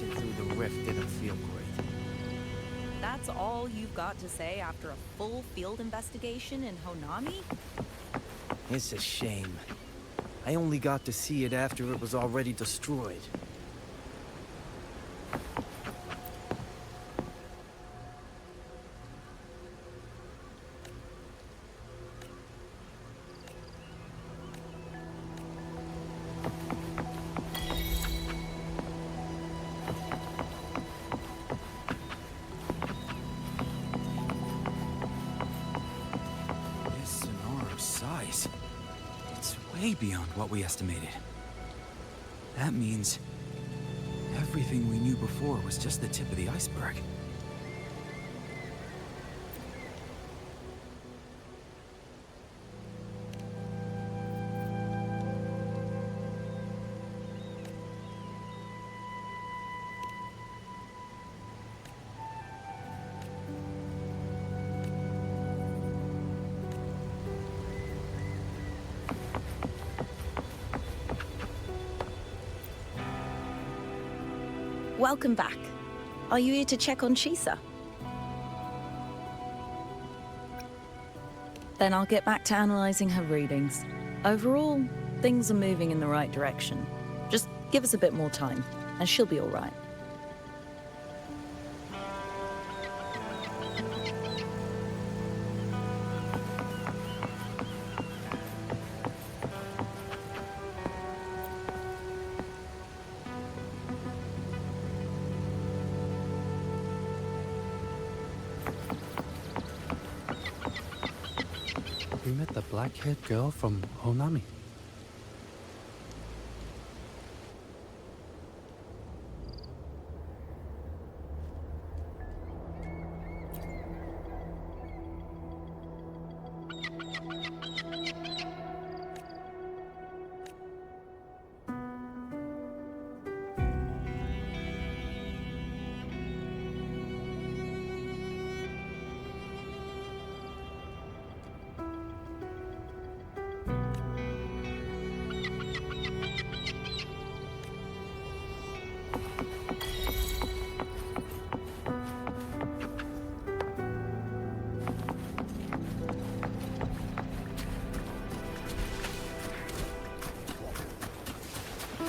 passing through the rift didn't feel great. That's all you've got to say after a full field investigation in Honami? It's a shame. I only got to see it after it was already destroyed. Way beyond what we estimated. That means everything we knew before was just the tip of the iceberg. Welcome back. Are you here to check on Chisa? Then I'll get back to analyzing her readings. Overall, things are moving in the right direction. Just give us a bit more time, and she'll be all right. We met the black-haired girl from Honami.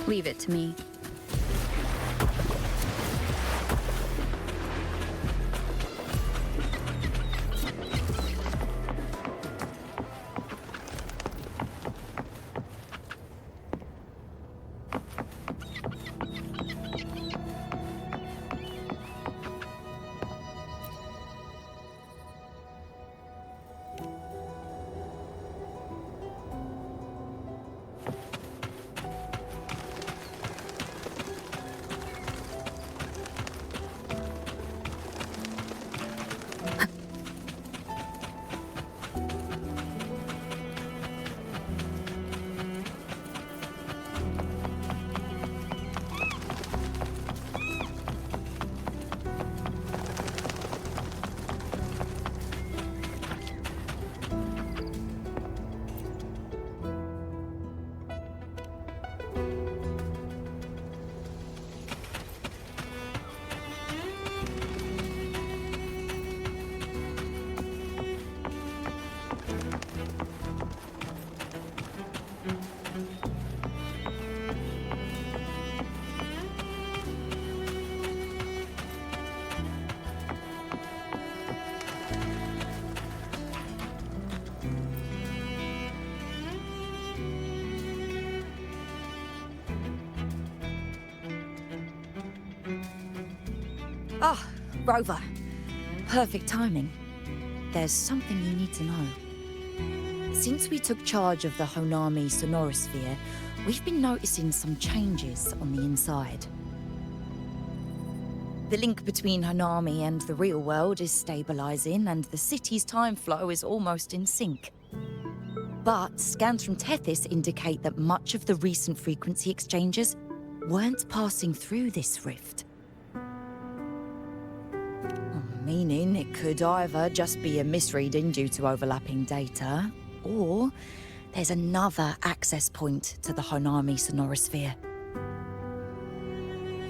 Leave it to me. Ah, Rover. Perfect timing. There's something you need to know. Since we took charge of the Honami sonorosphere, we've been noticing some changes on the inside. The link between Honami and the real world is stabilizing, and the city's time flow is almost in sync. But scans from Tethys indicate that much of the recent frequency exchanges weren't passing through this rift. Meaning it could either just be a misreading due to overlapping data, or there's another access point to the Honami sonorosphere.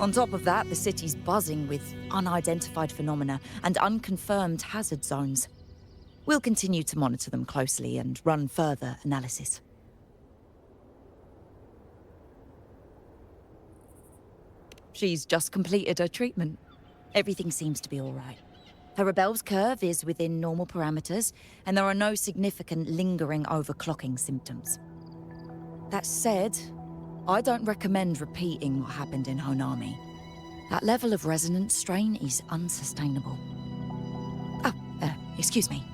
On top of that, the city's buzzing with unidentified phenomena and unconfirmed hazard zones. We'll continue to monitor them closely and run further analysis. She's just completed her treatment. Everything seems to be all right. Her rebel's curve is within normal parameters, and there are no significant lingering overclocking symptoms. That said, I don't recommend repeating what happened in Honami. That level of resonance strain is unsustainable. Oh, excuse me.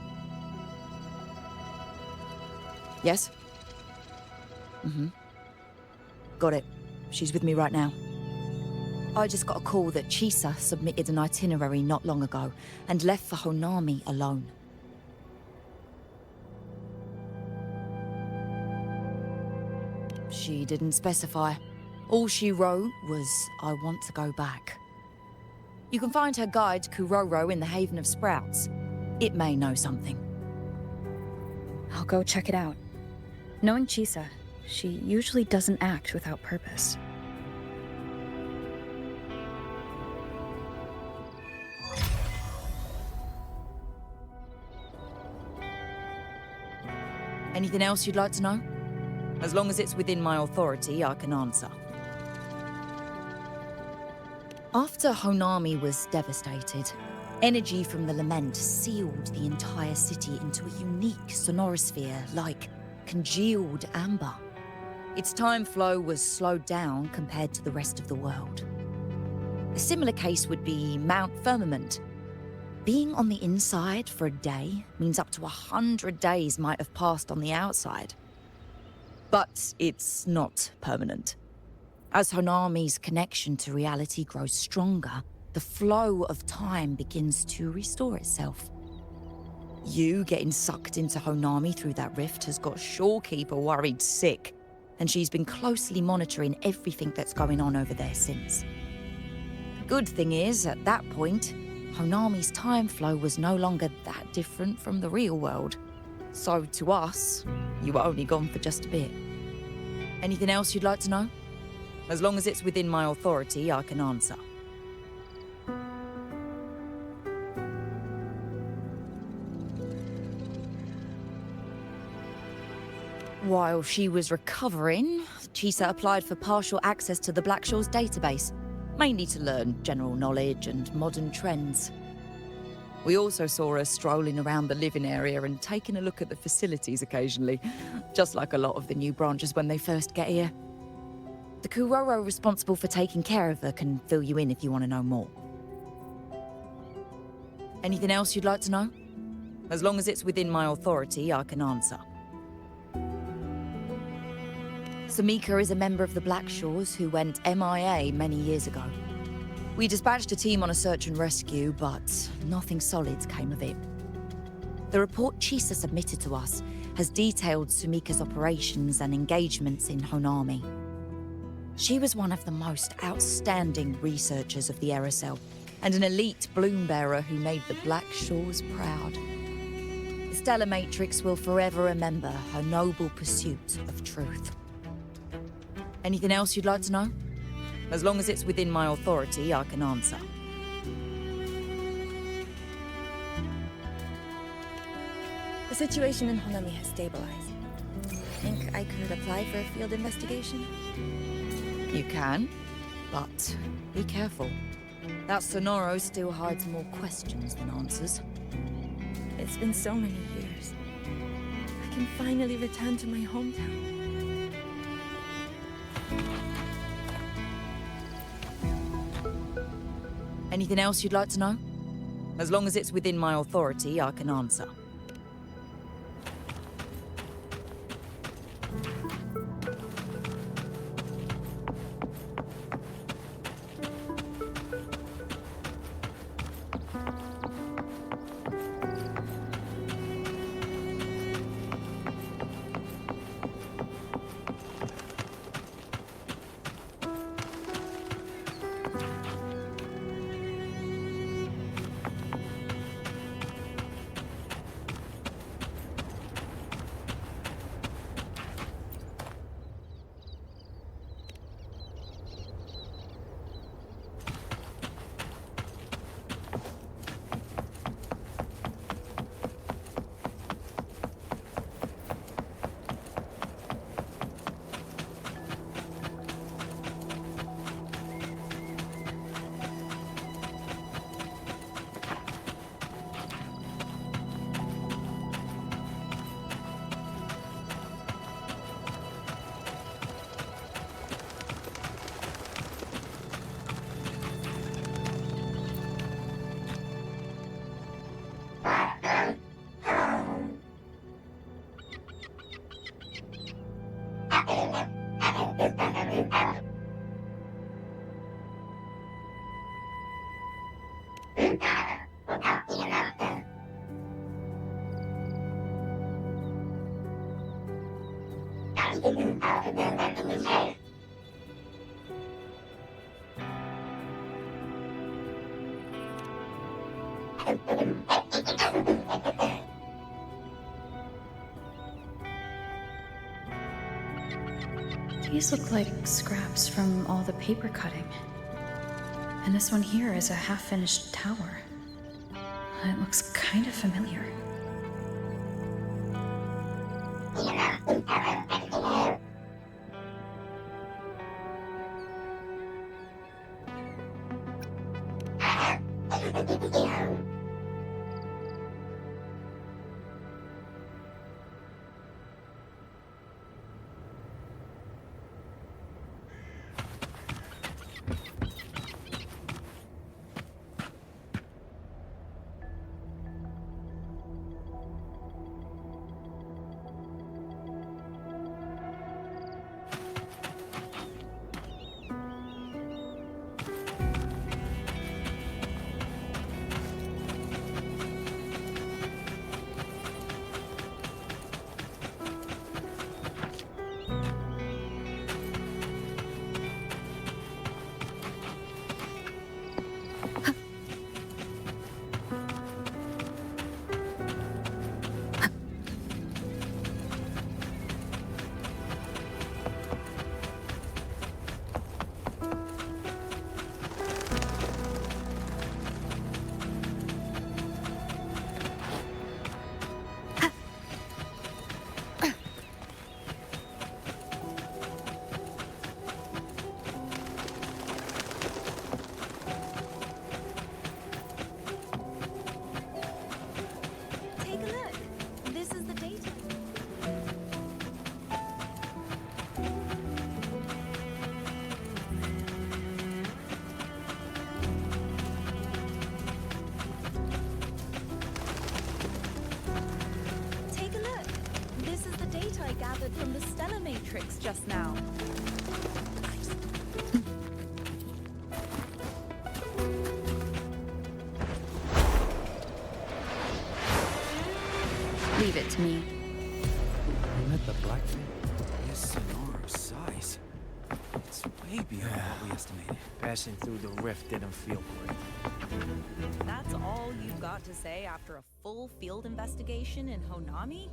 Yes? Got it. She's with me right now. I just got a call that Chisa submitted an itinerary not long ago and left for Honami alone. She didn't specify. All she wrote was, "I want to go back." You can find her guide, Kuroro, in the Haven of Sprouts. It may know something. I'll go check it out. Knowing Chisa, she usually doesn't act without purpose. Anything else you'd like to know? As long as it's within my authority, I can answer. After Honami was devastated, energy from the lament sealed the entire city into a unique sonorosphere like congealed amber. Its time flow was slowed down compared to the rest of the world. A similar case would be Mount Firmament. Being on the inside for a day means up to 100 days might have passed on the outside. But it's not permanent. As Honami's connection to reality grows stronger, the flow of time begins to restore itself. You getting sucked into Honami through that rift has got Shorekeeper worried sick, and she's been closely monitoring everything that's going on over there since. Good thing is, at that point, Honami's time flow was no longer that different from the real world. So to us, you were only gone for just a bit. Anything else you'd like to know? As long as it's within my authority, I can answer. While she was recovering, Chisa applied for partial access to the Blackshaws database, mainly to learn general knowledge and modern trends. We also saw her strolling around the living area and taking a look at the facilities occasionally, just like a lot of the new branches when they first get here. The Kuroro responsible for taking care of her can fill you in if you want to know more. Anything else you'd like to know? As long as it's within my authority, I can answer. Samika is a member of the Blackshaws who went MIA many years ago. We dispatched a team on a search and rescue, but nothing solid came of it. The report Chisa submitted to us has detailed Sumika's operations and engagements in Honami. She was one of the most outstanding researchers of the Aerocell, and an elite bloom bearer who made the Blackshaws proud. The Stellar Matrix will forever remember her noble pursuit of truth. Anything else you'd like to know? As long as it's within my authority, I can answer. The situation in Honami has stabilized. Think I could apply for a field investigation? You can, but be careful. That Sonoro still hides more questions than answers. It's been so many years. I can finally return to my hometown. Anything else you'd like to know? As long as it's within my authority, I can answer. These look like scraps from all the paper cutting. And this one here is a half-finished tower. It looks kind of familiar. From the stellar matrix just now. Leave it to me. We met the black head. This sonar size. It's way beyond what we estimated. Passing through the rift didn't feel great. That's all you've got to say after a full field investigation in Honami?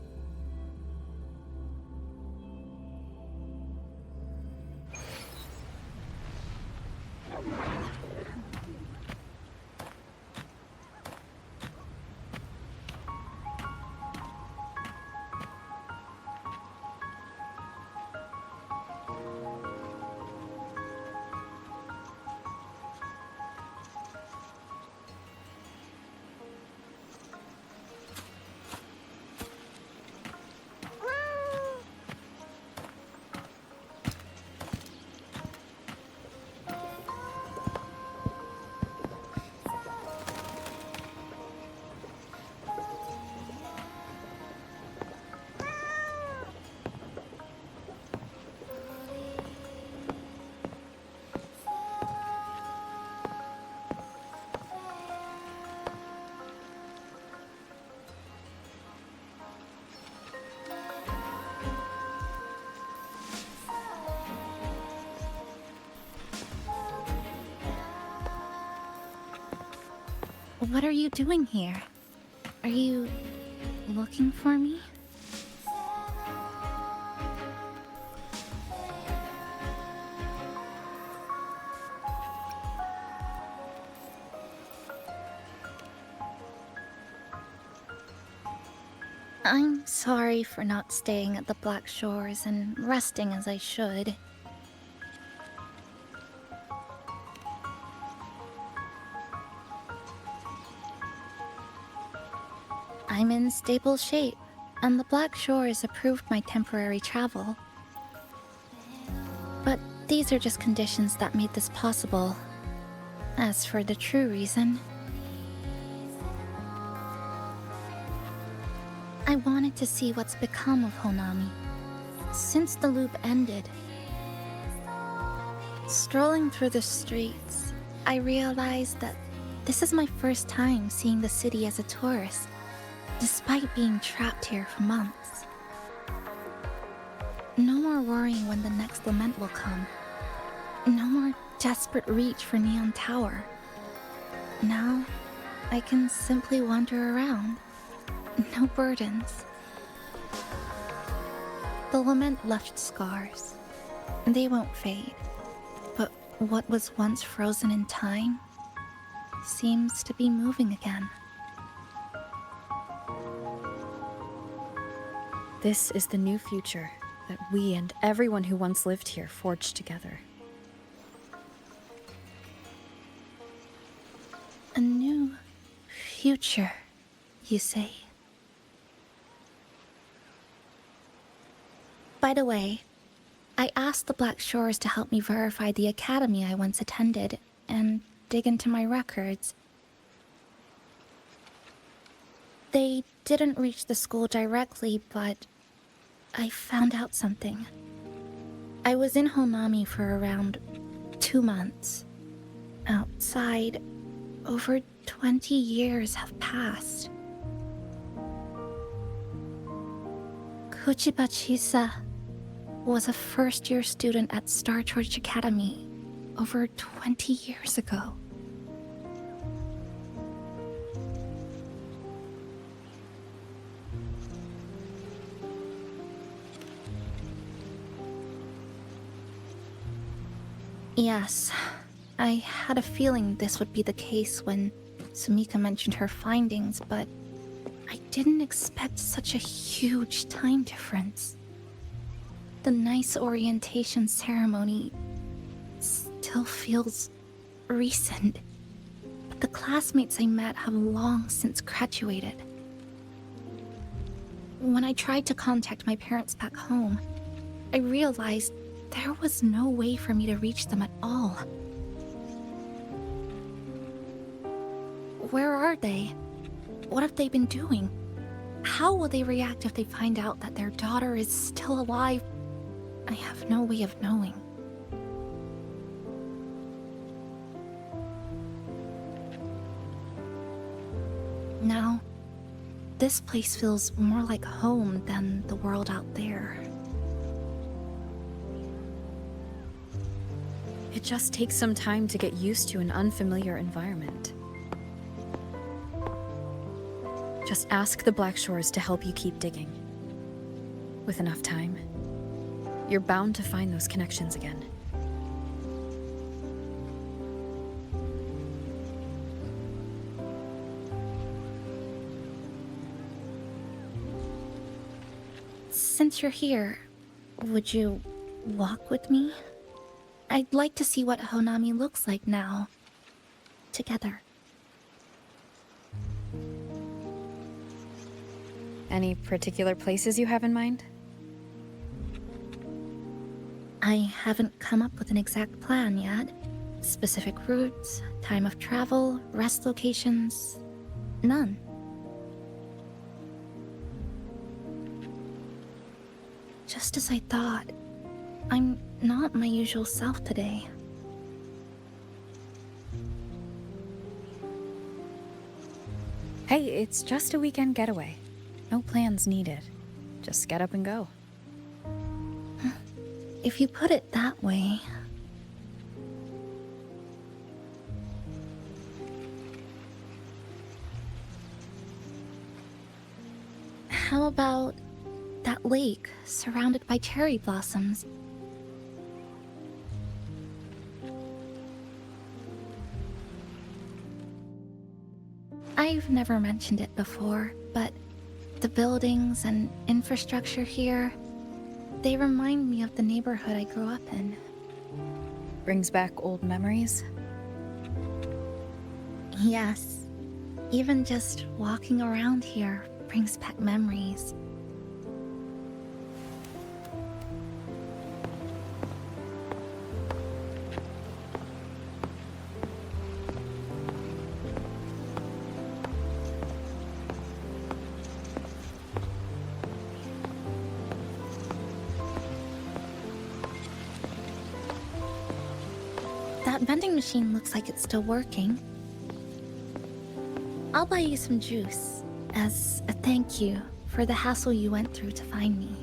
What are you doing here? Are you looking for me? I'm sorry for not staying at the Black Shores and resting as I should. I'm in stable shape, and the Black Shores approved my temporary travel. But these are just conditions that made this possible. As for the true reason, I wanted to see what's become of Honami. Since the loop ended, strolling through the streets, I realized that This is my first time seeing the city as a tourist, despite being trapped here for months. No more worrying when the next lament will come. No more desperate reach for Neon Tower. Now, I can simply wander around. No burdens. The lament left scars. They won't fade. But what was once frozen in time seems to be moving again. This is the new future that we and everyone who once lived here forged together. A new future, you say? By the way, I asked the Black Shores to help me verify the academy I once attended and dig into my records. They didn't reach the school directly, but I found out something. I was in Honami for around 2 months. Outside, over 20 years have passed. Kuchiba Chisa was a first-year student at Star Church Academy over 20 years ago. Yes, I had a feeling this would be the case when Sumika mentioned her findings, but I didn't expect such a huge time difference. The nice orientation ceremony still feels recent, but the classmates I met have long since graduated. When I tried to contact my parents back home, I realized there was no way for me to reach them at all. Where are they? What have they been doing? How will they react if they find out that their daughter is still alive? I have no way of knowing. Now, this place feels more like home than the world out there. It just takes some time to get used to an unfamiliar environment. Just ask the Black Shores to help you keep digging. With enough time, you're bound to find those connections again. Since you're here, would you walk with me? I'd like to see what Honami looks like now. Together. Any particular places you have in mind? I haven't come up with an exact plan yet. Specific routes, time of travel, rest locations, none. Just as I thought, I'm not my usual self today. Hey, it's just a weekend getaway. No plans needed. Just get up and go. If you put it that way... How about that lake surrounded by cherry blossoms? I've never mentioned it before, but the buildings and infrastructure here, they remind me of the neighborhood I grew up in. Brings back old memories? Yes. Even just walking around here brings back memories. That vending machine looks like it's still working. I'll buy you some juice as a thank you for the hassle you went through to find me.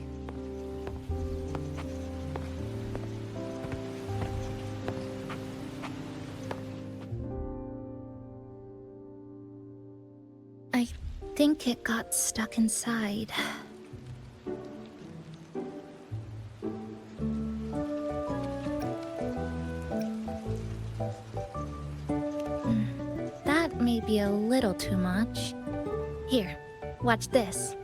I think it got stuck inside. That may be a little too much. Here, watch this.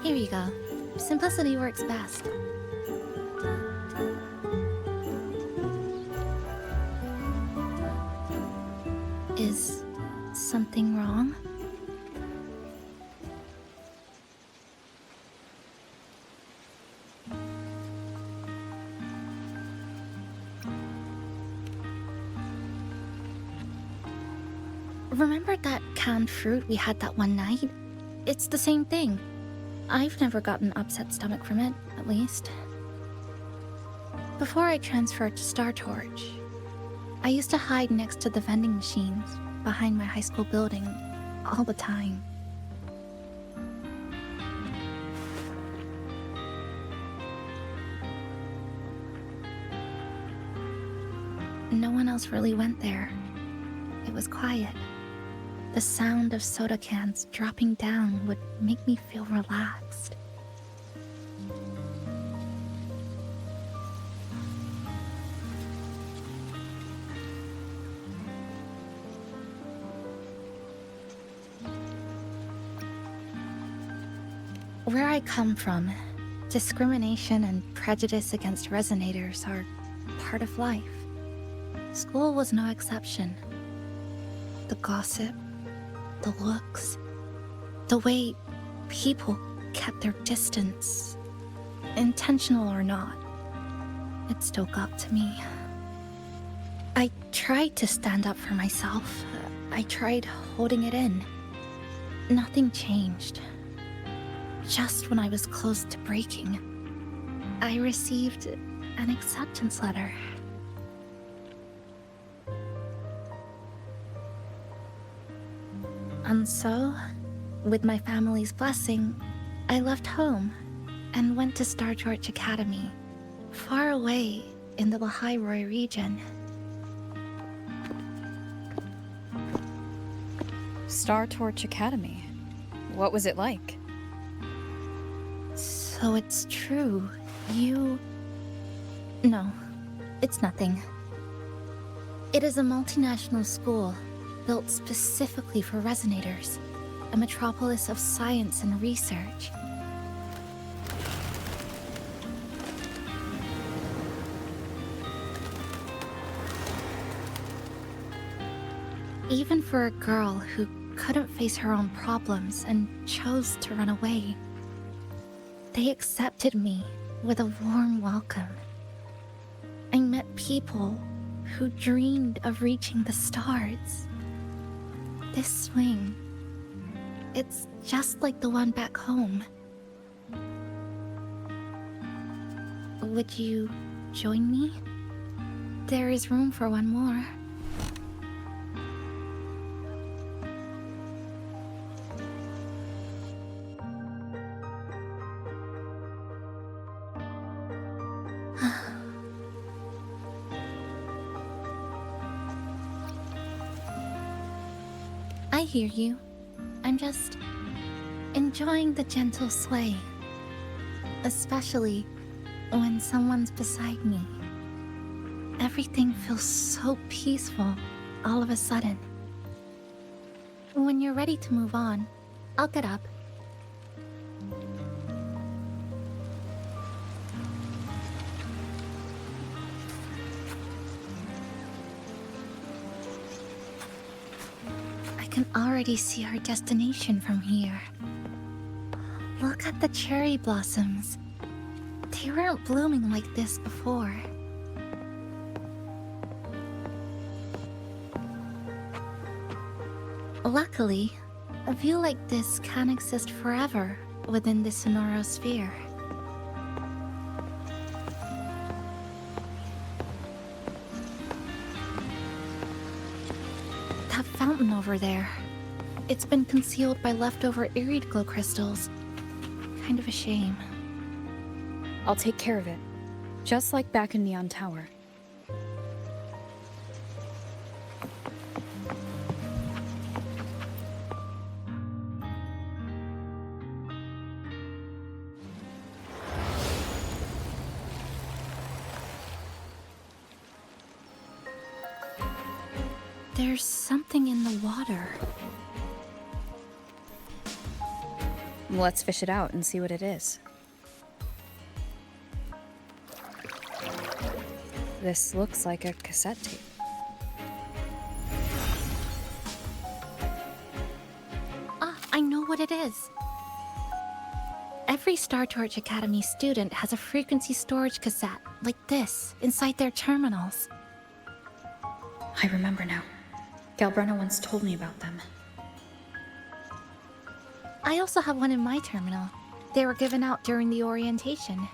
Here you go. Simplicity works best. Is something wrong? Remember that canned fruit we had that one night? It's the same thing. I've never gotten upset stomach from it, at least. Before I transferred to Star Torch, I used to hide next to the vending machines behind my high school building all the time. No one else really went there. It was quiet. The sound of soda cans dropping down would make me feel relaxed. Where I come from, discrimination and prejudice against resonators are part of life. School was no exception. The gossip, the looks, the way people kept their distance, intentional or not, it still got to me. I tried to stand up for myself. I tried holding it in. Nothing changed. Just when I was close to breaking, I received an acceptance letter. And so, with my family's blessing, I left home and went to Star Torch Academy, far away in the Lahai region. Star Torch Academy. What was it like? So it's true. You... No, it's nothing. It is a multinational school built specifically for resonators, a metropolis of science and research. Even for a girl who couldn't face her own problems and chose to run away, they accepted me with a warm welcome. I met people who dreamed of reaching the stars. This swing, it's just like the one back home. Would you join me? There is room for one more. I hear you. I'm just enjoying the gentle sway. Especially when someone's beside me. Everything feels so peaceful all of a sudden. When you're ready to move on, I'll get up. I can already see our destination from here. Look at the cherry blossoms. They weren't blooming like this before. Luckily, a view like this can exist forever within the Sonoro sphere. That fountain over there. It's been concealed by leftover Irideglow crystals. Kind of a shame. I'll take care of it. Just like back in Neon Tower. There's something in the water. Let's fish it out and see what it is. This looks like a cassette tape. Ah, I know what it is. Every Star Torch Academy student has a frequency storage cassette, like this, inside their terminals. I remember now. Galbrena once told me about them. I also have one in my terminal. They were given out during the orientation.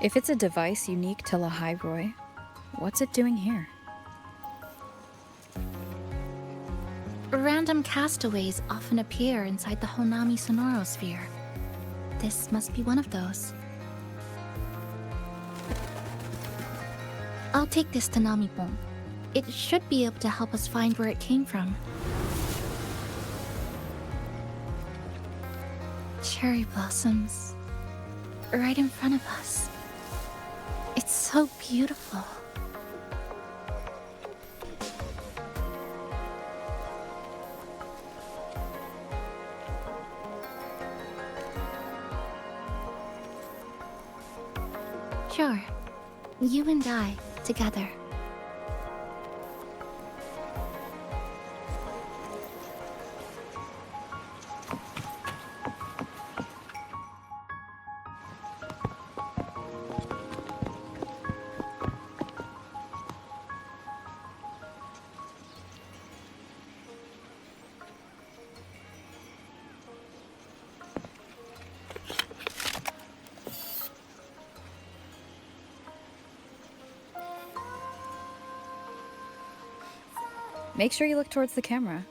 If it's a device unique to Lahairoi, what's it doing here? Random castaways often appear inside the Honami sonorosphere. This must be one of those. I'll take this to Namipon. It should be able to help us find where it came from. Cherry blossoms. Right in front of us. It's so beautiful. Sure. You and I, together. Make sure you look towards the camera.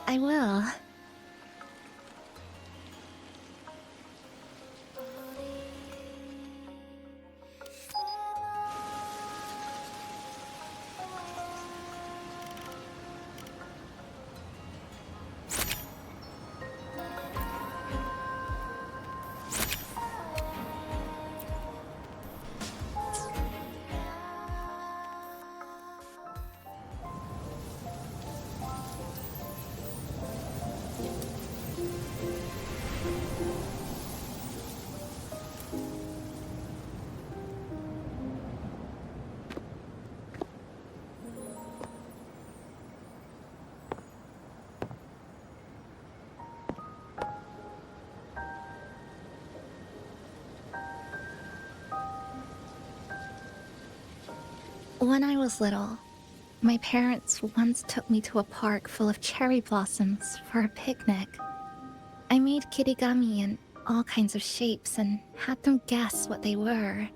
I will. When I was little, my parents once took me to a park full of cherry blossoms for a picnic. I made kirigami in all kinds of shapes and had them guess what they were.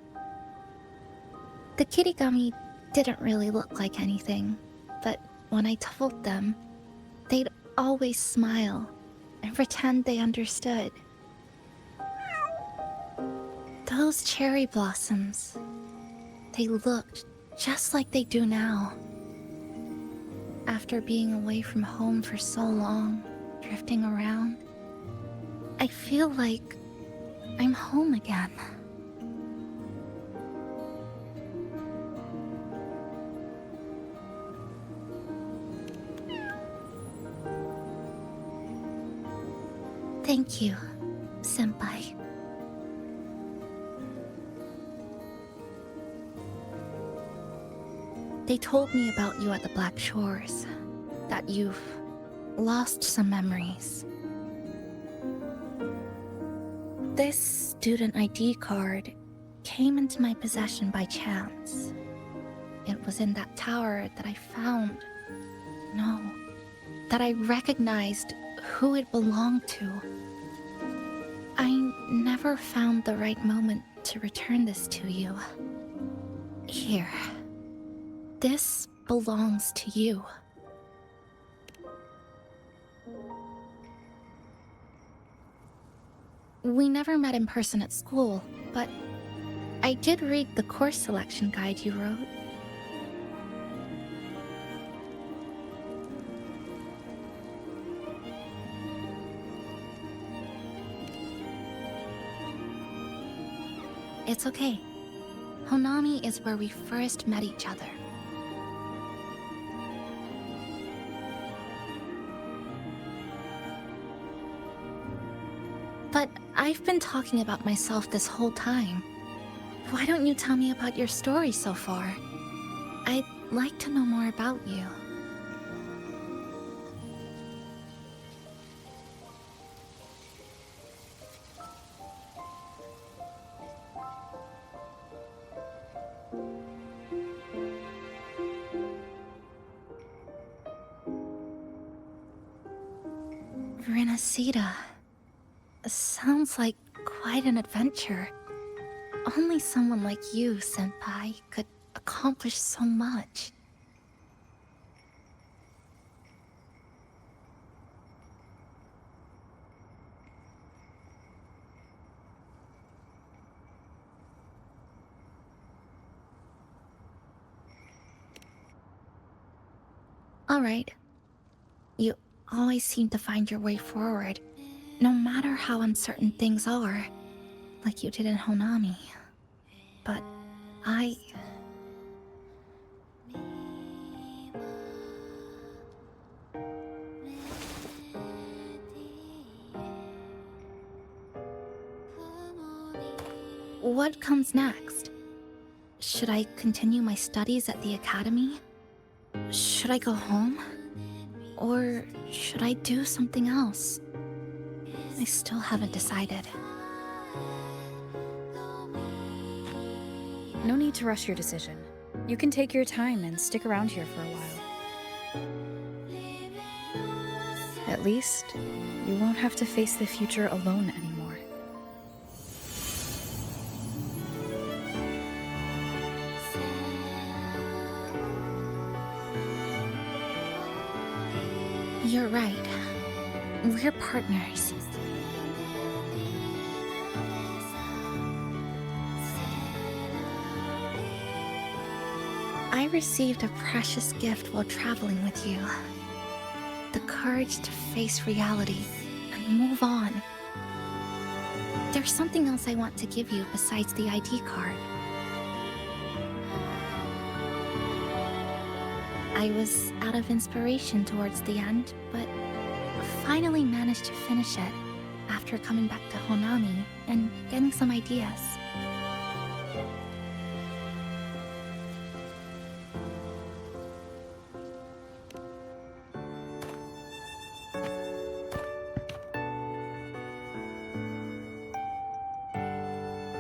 The kirigami didn't really look like anything, but when I told them, they'd always smile and pretend they understood. Those cherry blossoms, they looked just like they do now. After being away from home for so long, drifting around, I feel like I'm home again. Thank you, Senpai. They told me about you at the Black Shores, that you've lost some memories. This student ID card came into my possession by chance. It was in that tower that I found. No, that I recognized who it belonged to. I never found the right moment to return this to you. Here. This belongs to you. We never met in person at school, but I did read the course selection guide you wrote. It's okay. Honami is where we first met each other. But I've been talking about myself this whole time. Why don't you tell me about your story so far? I'd like to know more about you. Renacida. Sounds like quite an adventure. Only someone like you, Senpai, could accomplish so much. Alright. You always seem to find your way forward, no matter how uncertain things are, like you did in Honami. But What comes next? Should I continue my studies at the academy? Should I go home? Or should I do something else? I still haven't decided. No need to rush your decision. You can take your time and stick around here for a while. At least, you won't have to face the future alone anymore. You're right. We're partners. I received a precious gift while traveling with you. The courage to face reality and move on. There's something else I want to give you besides the ID card. I was out of inspiration towards the end, but finally managed to finish it after coming back to Honami and getting some ideas.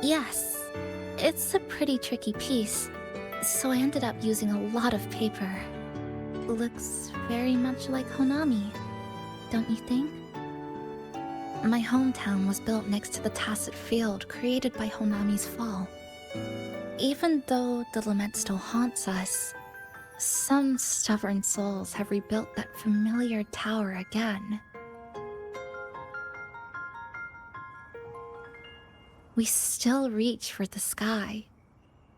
Yes, it's a pretty tricky piece, so I ended up using a lot of paper. Looks very much like Honami, don't you think? My hometown was built next to the tacit field created by Honami's fall. Even though the lament still haunts us, some stubborn souls have rebuilt that familiar tower again. We still reach for the sky,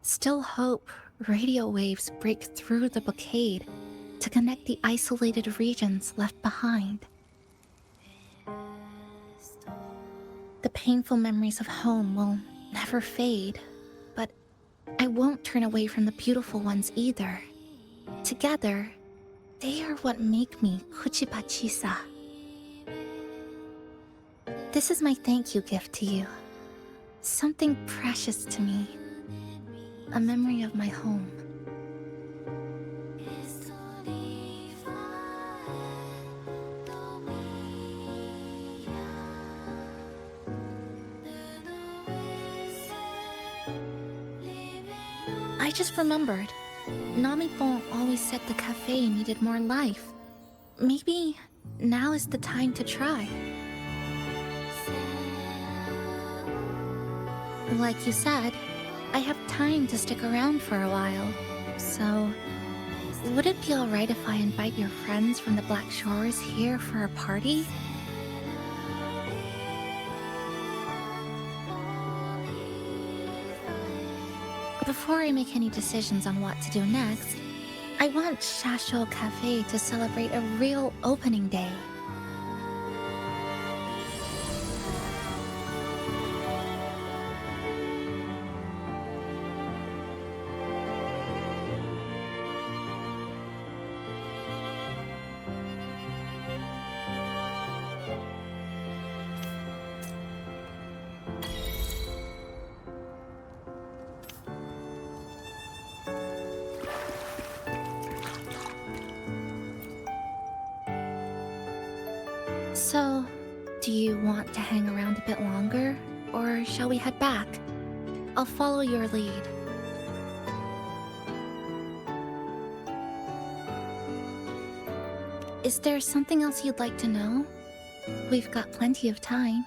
still hope radio waves break through the blockade to connect the isolated regions left behind. The painful memories of home will never fade, but I won't turn away from the beautiful ones either. Together, they are what make me Kuchiba Chisa. This is my thank you gift to you. Something precious to me. A memory of my home. I just remembered. Namipon always said the cafe needed more life. Maybe now is the time to try. Like you said, I have time to stick around for a while. So, would it be alright if I invite your friends from the Black Shores here for a party? Before I make any decisions on what to do next, I want Shasho Cafe to celebrate a real opening day. So, do you want to hang around a bit longer, or shall we head back? I'll follow your lead. Is there something else you'd like to know? We've got plenty of time.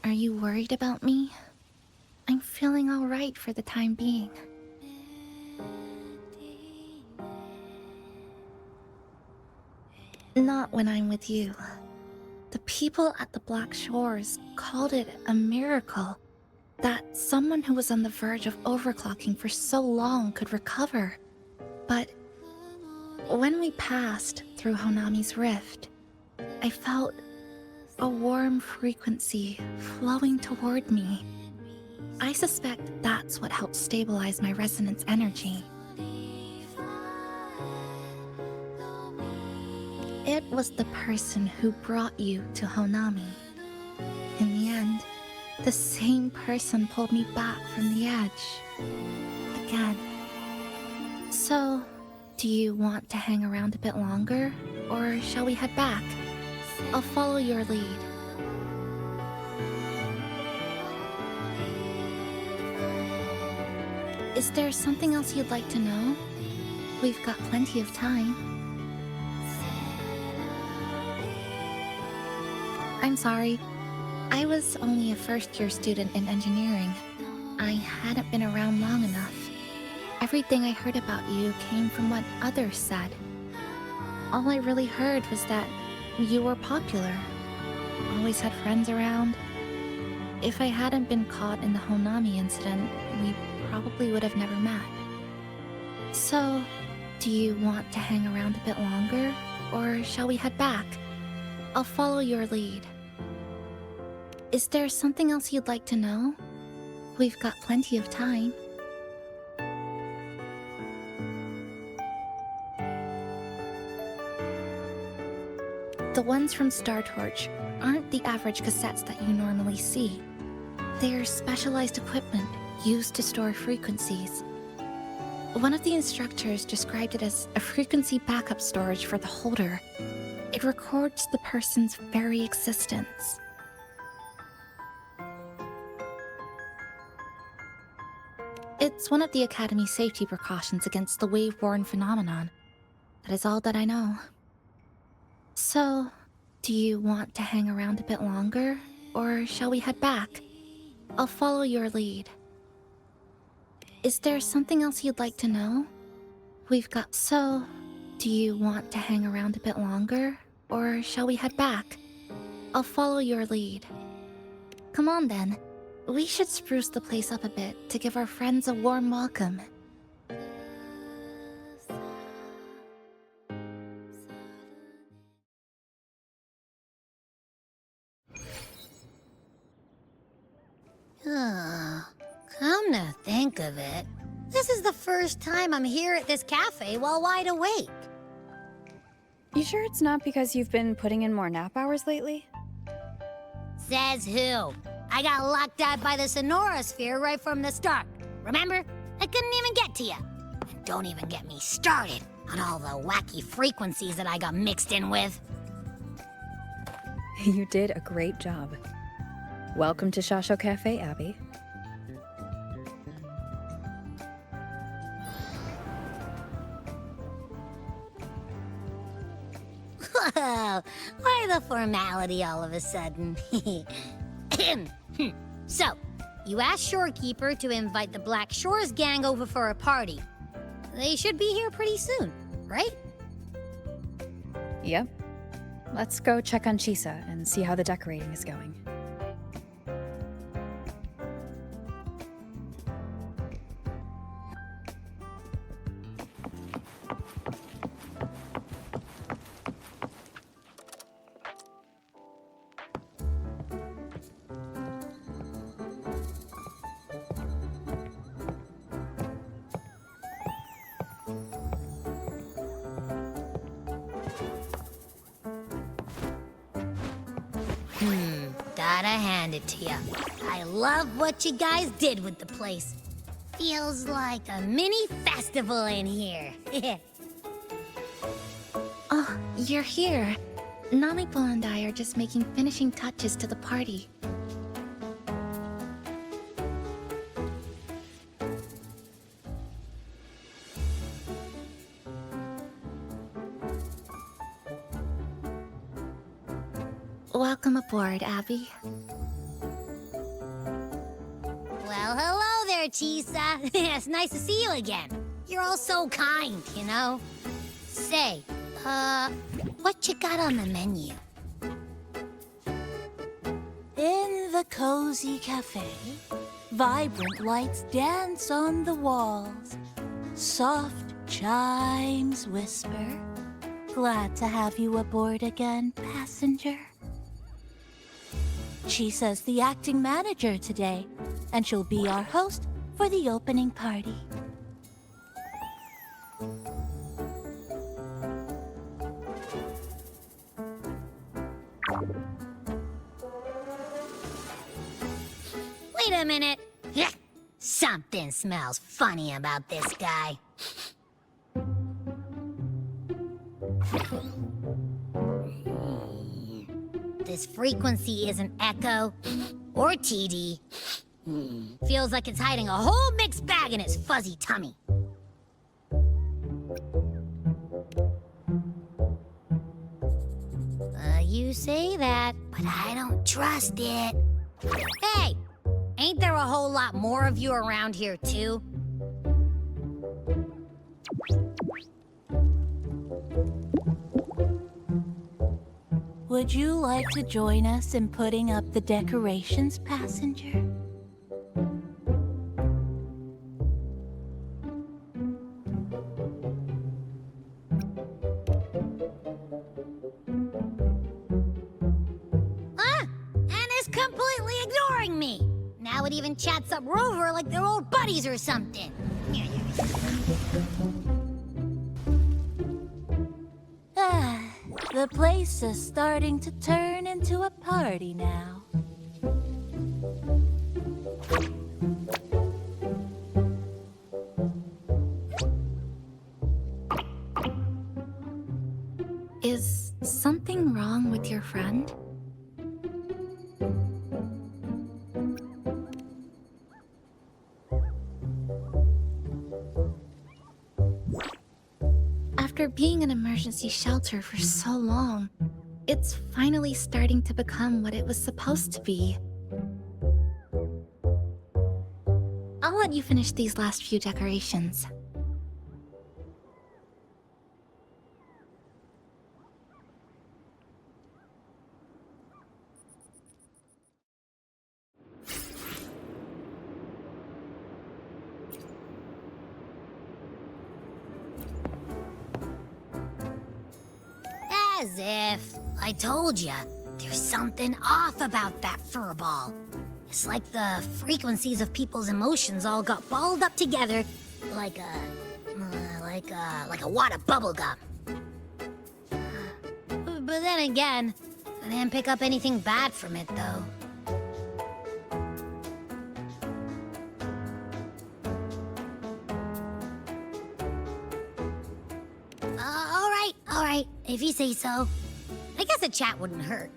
Are you worried about me? I'm feeling alright for the time being. Not when I'm with you. The people at the Black Shores called it a miracle that someone who was on the verge of overclocking for so long could recover. But when we passed through Honami's rift, I felt a warm frequency flowing toward me. I suspect that's what helped stabilize my resonance energy. It was the person who brought you to Honami. In the end, the same person pulled me back from the edge. Again. So, do you want to hang around a bit longer, or shall we head back? I'll follow your lead. Is there something else you'd like to know? We've got plenty of time. I'm sorry. I was only a first-year student in engineering. I hadn't been around long enough. Everything I heard about you came from what others said. All I really heard was that you were popular. Always had friends around. If I hadn't been caught in the Honami incident, we probably would have never met. So, do you want to hang around a bit longer, or shall we head back? I'll follow your lead. Is there something else you'd like to know? We've got plenty of time. The ones from Star Torch aren't the average cassettes that you normally see. They're specialized equipment used to store frequencies. One of the instructors described it as a frequency backup storage for the holder. It records the person's very existence. It's one of the Academy's safety precautions against the wave-borne phenomenon. That is all that I know. So, do you want to hang around a bit longer, or shall we head back? I'll follow your lead. Is there something else you'd like to know? We've got... So, do you want to hang around a bit longer, or shall we head back? I'll follow your lead. Come on then. We should spruce the place up a bit to give our friends a warm welcome. Come to think of it, this is the first time I'm here at this cafe while wide awake. You sure it's not because you've been putting in more nap hours lately? Says who? I got locked out by the Sonora Sphere right from the start. Remember? I couldn't even get to you. And don't even get me started on all the wacky frequencies that I got mixed in with. You did a great job. Welcome to Shasho Cafe, Abby. Whoa, why the formality all of a sudden? So, you asked Shorekeeper to invite the Black Shores gang over for a party. They should be here pretty soon, right? Yep. Let's go check on Chisa and see how the decorating is going. Gotta hand it to you. I love what you guys did with the place. Feels like a mini festival in here. Oh, you're here. Namipon and I are just making finishing touches to the party. Welcome aboard, Abby. Well, hello there, Chisa. It's nice to see you again. You're all so kind, you know? Say, what you got on the menu? In the cozy cafe, vibrant lights dance on the walls. Soft chimes whisper. Glad to have you aboard again, passenger. Chisa's the acting manager today, and she'll be our host for the opening party. Wait a minute. Something smells funny about this guy. This frequency isn't echo or TD. Feels like it's hiding a whole mixed bag in its fuzzy tummy. You say that, but I don't trust it. Hey, ain't there a whole lot more of you around here too? Would you like to join us in putting up the decorations, passenger? And is completely ignoring me. Now it even chats up Rover like they're old buddies or something. The place is starting to turn into a party now. Is something wrong with your friend? After being an emergency shelter for so long, it's finally starting to become what it was supposed to be. I'll let you finish these last few decorations. As if. I told ya, there's something off about that furball. It's like the frequencies of people's emotions all got balled up together like a wad of bubblegum. But then again, I didn't pick up anything bad from it, though. If you say so. I guess a chat wouldn't hurt.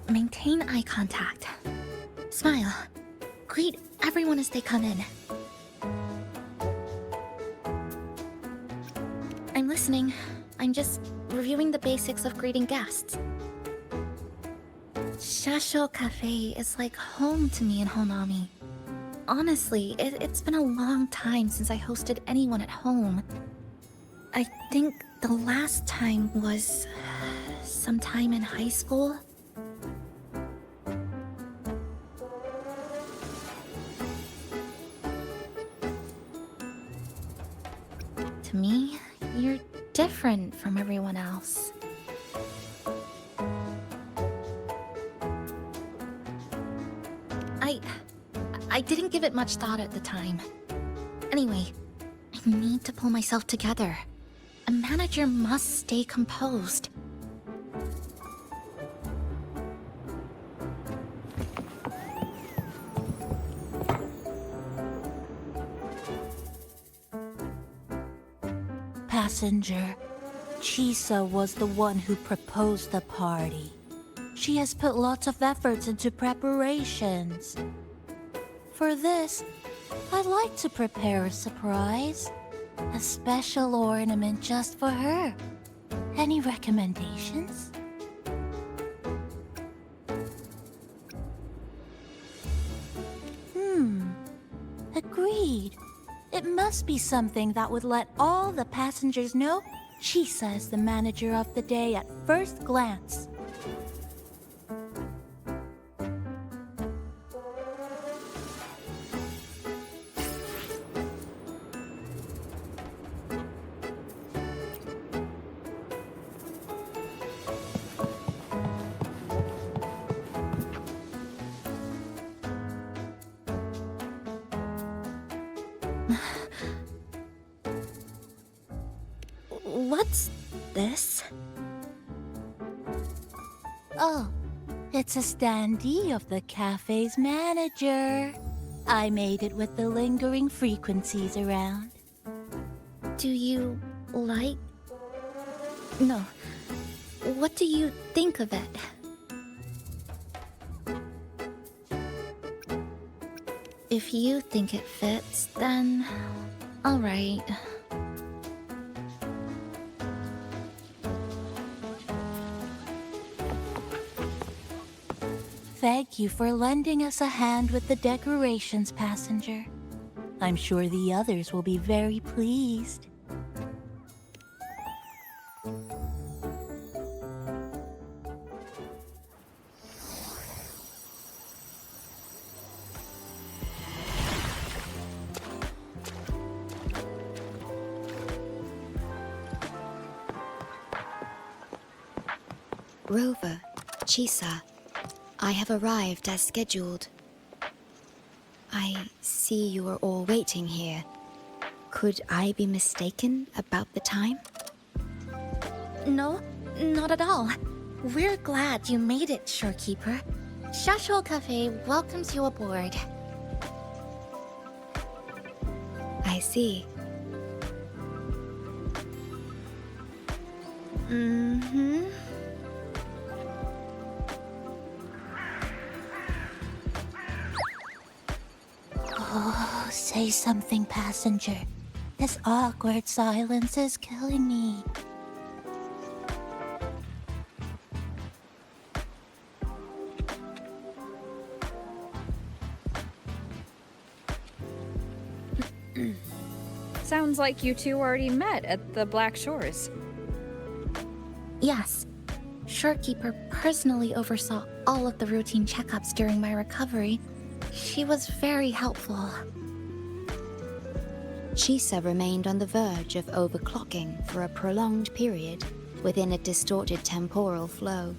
Maintain eye contact. Smile. Greet everyone as they come in. I'm listening. I'm just reviewing the basics of greeting guests. Shasho Cafe is like home to me in Honami. Honestly, it's been a long time since I hosted anyone at home. I think the last time was sometime in high school. To me, you're different from everyone else. I didn't give it much thought at the time. Anyway, I need to pull myself together. A manager must stay composed. Passenger, Chisa was the one who proposed the party. She has put lots of efforts into preparations. For this, I'd like to prepare a surprise. A special ornament just for her. Any recommendations? Agreed. It must be something that would let all the passengers know Chisa is the manager of the day at first glance. What's this? Oh, it's a standee of the cafe's manager. I made it with the lingering frequencies around. Do you like... No. What do you think of it? If you think it fits, then... all right. Thank you for lending us a hand with the decorations, passenger. I'm sure the others will be very pleased. Rover, Chisa, I have arrived as scheduled. I see you are all waiting here. Could I be mistaken about the time? No, not at all. We're glad you made it, Shorekeeper. Shasho Cafe welcomes you aboard. I see. Mm-hmm. Oh, say something, passenger. This awkward silence is killing me. Sounds like you two already met at the Black Shores. Yes. Shorekeeper personally oversaw all of the routine checkups during my recovery. She was very helpful. Chisa remained on the verge of overclocking for a prolonged period within a distorted temporal flow.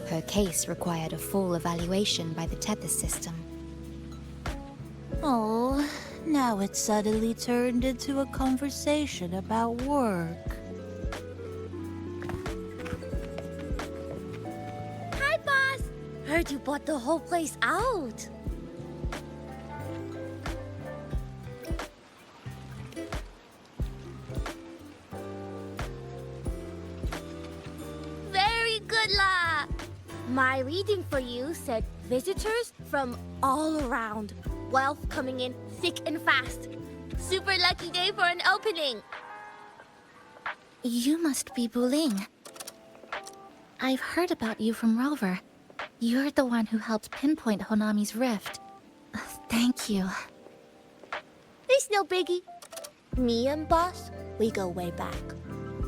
Her case required a full evaluation by the Tethys system. Oh, Now it suddenly turned into a conversation about work. Hi, boss! Heard you bought the whole place out. Very good, La! My reading for you said visitors from all around. Wealth coming in thick and fast. Super lucky day for an opening. You must be Buling. I've heard about you from Rover. You're the one who helped pinpoint Honami's rift. Thank you. It's no biggie. Me and boss, we go way back.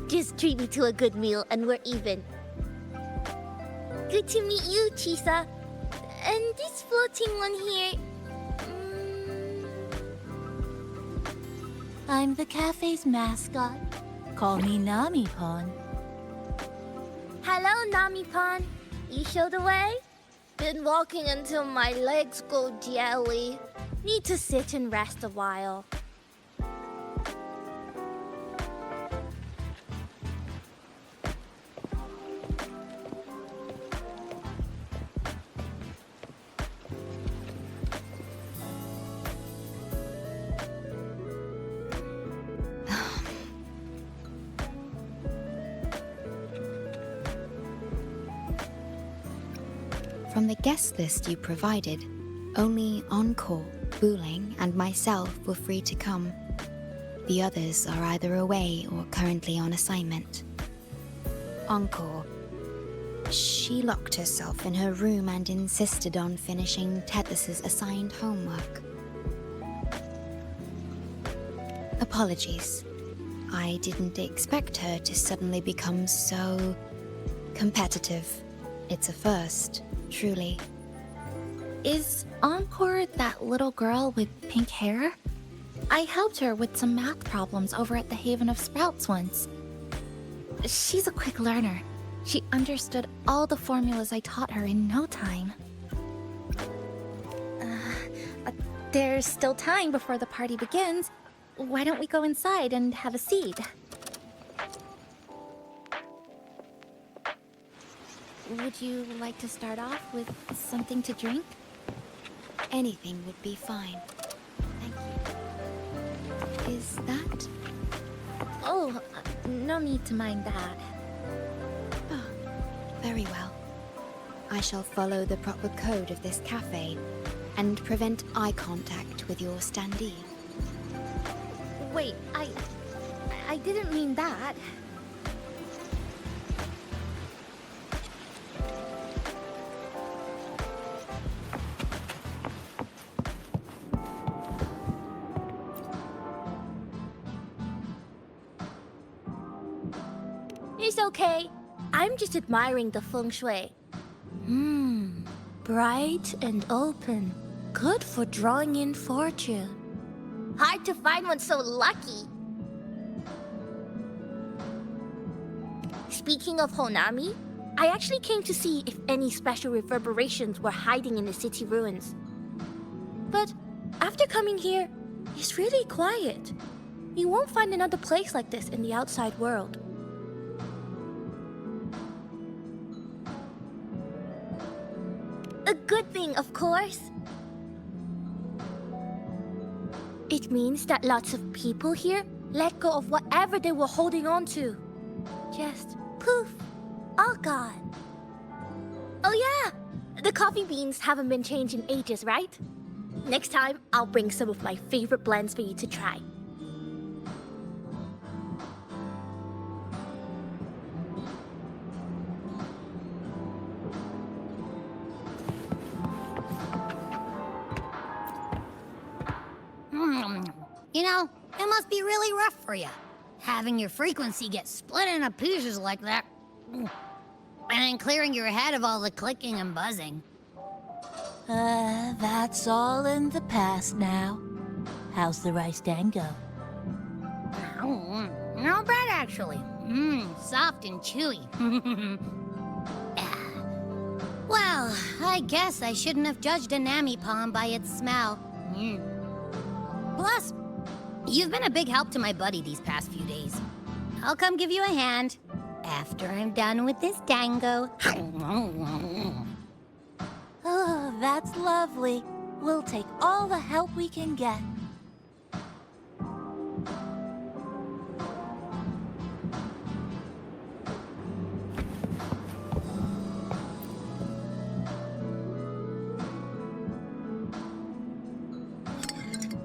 Just treat me to a good meal and we're even. Good to meet you, Chisa. And this floating one here... I'm the cafe's mascot. Call me Namipon. Hello, Namipon. You show the way? Been walking until my legs go jelly. Need to sit and rest a while. From the guest list you provided, only Encore, Buling, and myself were free to come. The others are either away or currently on assignment. Encore. She locked herself in her room and insisted on finishing Tethys's assigned homework. Apologies. I didn't expect her to suddenly become so competitive. It's a first, truly. Is Encore that little girl with pink hair? I helped her with some math problems over at the Haven of Sprouts once. She's a quick learner. She understood all the formulas I taught her in no time. There's still time before the party begins. Why don't we go inside and have a seat? Would you like to start off with something to drink? Anything would be fine. Thank you. Is that? Oh, no need to mind that. Oh, very well. I shall follow the proper code of this cafe and prevent eye contact with your standee. Wait, I didn't mean that. It's okay. I'm just admiring the feng shui. Bright and open. Good for drawing in fortune. Hard to find one so lucky. Speaking of Honami, I actually came to see if any special reverberations were hiding in the city ruins. But after coming here, it's really quiet. You won't find another place like this in the outside world. A good thing, of course. It means that lots of people here let go of whatever they were holding on to. Just poof, all gone. Oh yeah, the coffee beans haven't been changed in ages, right? Next time, I'll bring some of my favorite blends for you to try. You know, it must be really rough for you, having your frequency get split into pieces like that. And then clearing your head of all the clicking and buzzing. That's all in the past now. How's the rice dango? Not bad, actually. Soft and chewy. Well, I guess I shouldn't have judged a Namipon by its smell. Plus, you've been a big help to my buddy these past few days. I'll come give you a hand after I'm done with this tango. Oh, that's lovely. We'll take all the help we can get.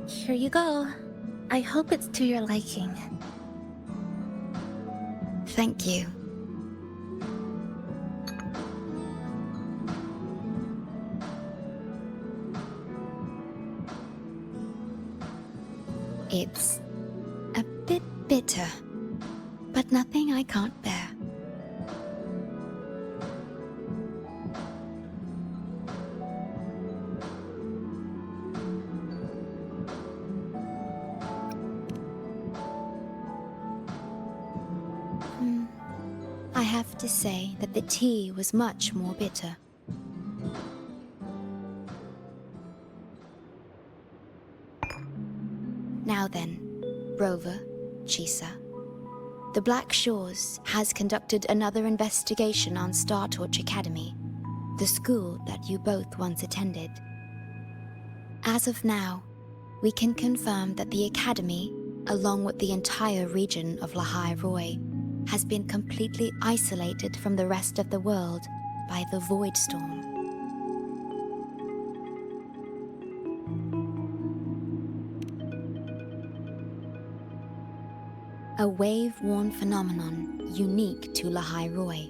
Here you go. I hope it's to your liking. Thank you. It's a bit bitter, but nothing I can't bear. I have to say that the tea was much more bitter. Now then, Rover, Chisa. The Black Shores has conducted another investigation on Startorch Academy, the school that you both once attended. As of now, we can confirm that the Academy, along with the entire region of Lahai Roi, has been completely isolated from the rest of the world by the Void Storm. A wave-worn phenomenon unique to Lahai Roi.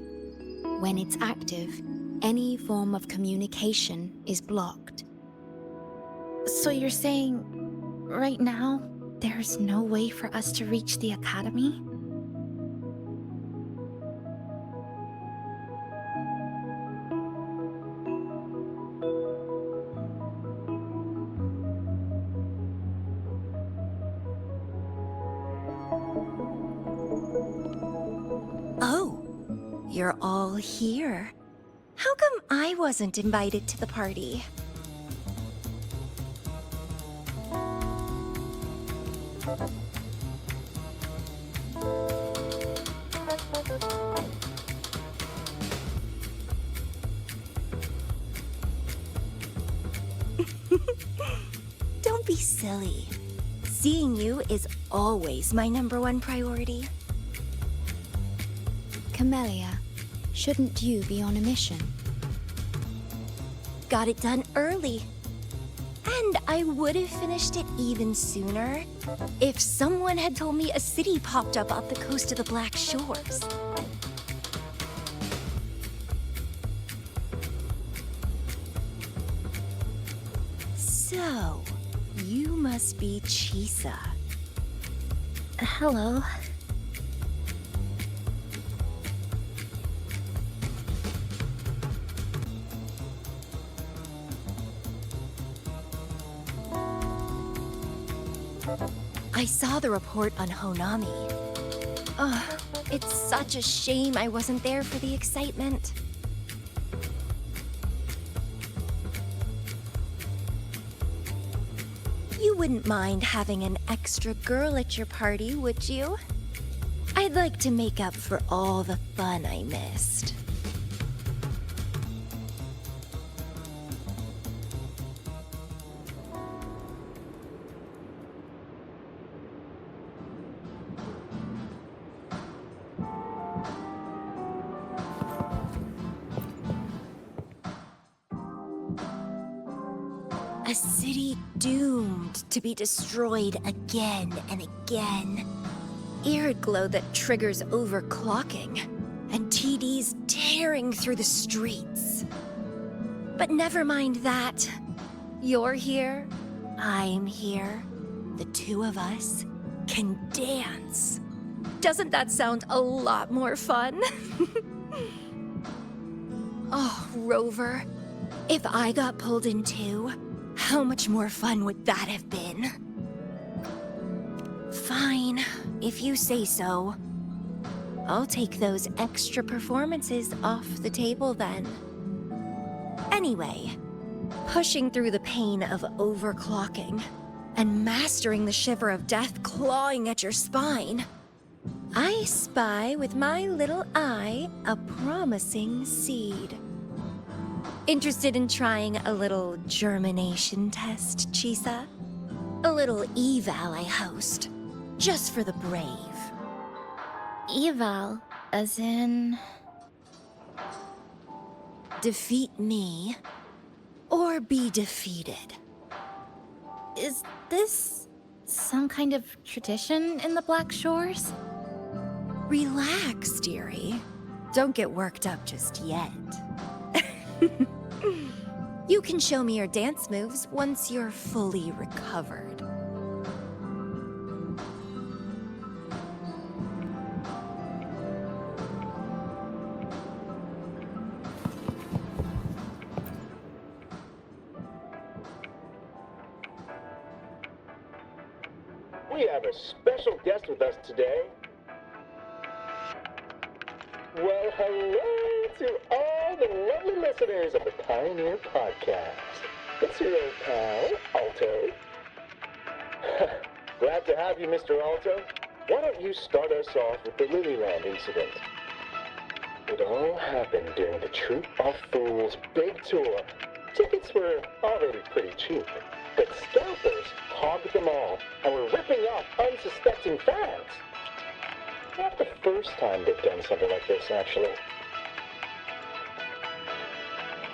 When it's active, any form of communication is blocked. So you're saying, right now, there's no way for us to reach the Academy? You're all here. How come I wasn't invited to the party? Don't be silly. Seeing you is always my #1 priority. Camellia, shouldn't you be on a mission? Got it done early. And I would have finished it even sooner if someone had told me a city popped up off the coast of the Black Shores. So, you must be Chisa. Hello. I saw the report on Honami. Ugh, it's such a shame I wasn't there for the excitement. You wouldn't mind having an extra girl at your party, would you? I'd like to make up for all the fun I missed. A city doomed to be destroyed again and again. Irideglow that triggers overclocking, and TDs tearing through the streets. But never mind that. You're here, I'm here. The two of us can dance. Doesn't that sound a lot more fun? Oh, Rover, if I got pulled in too, how much more fun would that have been? Fine, if you say so. I'll take those extra performances off the table then. Anyway, pushing through the pain of overclocking and mastering the shiver of death clawing at your spine, I spy with my little eye a promising seed. Interested in trying a little germination test, Chisa? A little eval I host, just for the brave. Eval, as in... Defeat me, or be defeated. Is this some kind of tradition in the Black Shores? Relax, dearie. Don't get worked up just yet. You can show me your dance moves once you're fully recovered. We have a special guest with us today. Well, hello to all the lovely listeners of the Pioneer Podcast. It's your old pal, Alto. Glad to have you, Mr. Alto. Why don't you start us off with the Lilyland incident? It all happened during the Troop of Fools big tour. Tickets were already pretty cheap, but scalpers hogged them all and were ripping off unsuspecting fans. Not the first time they've done something like this, actually.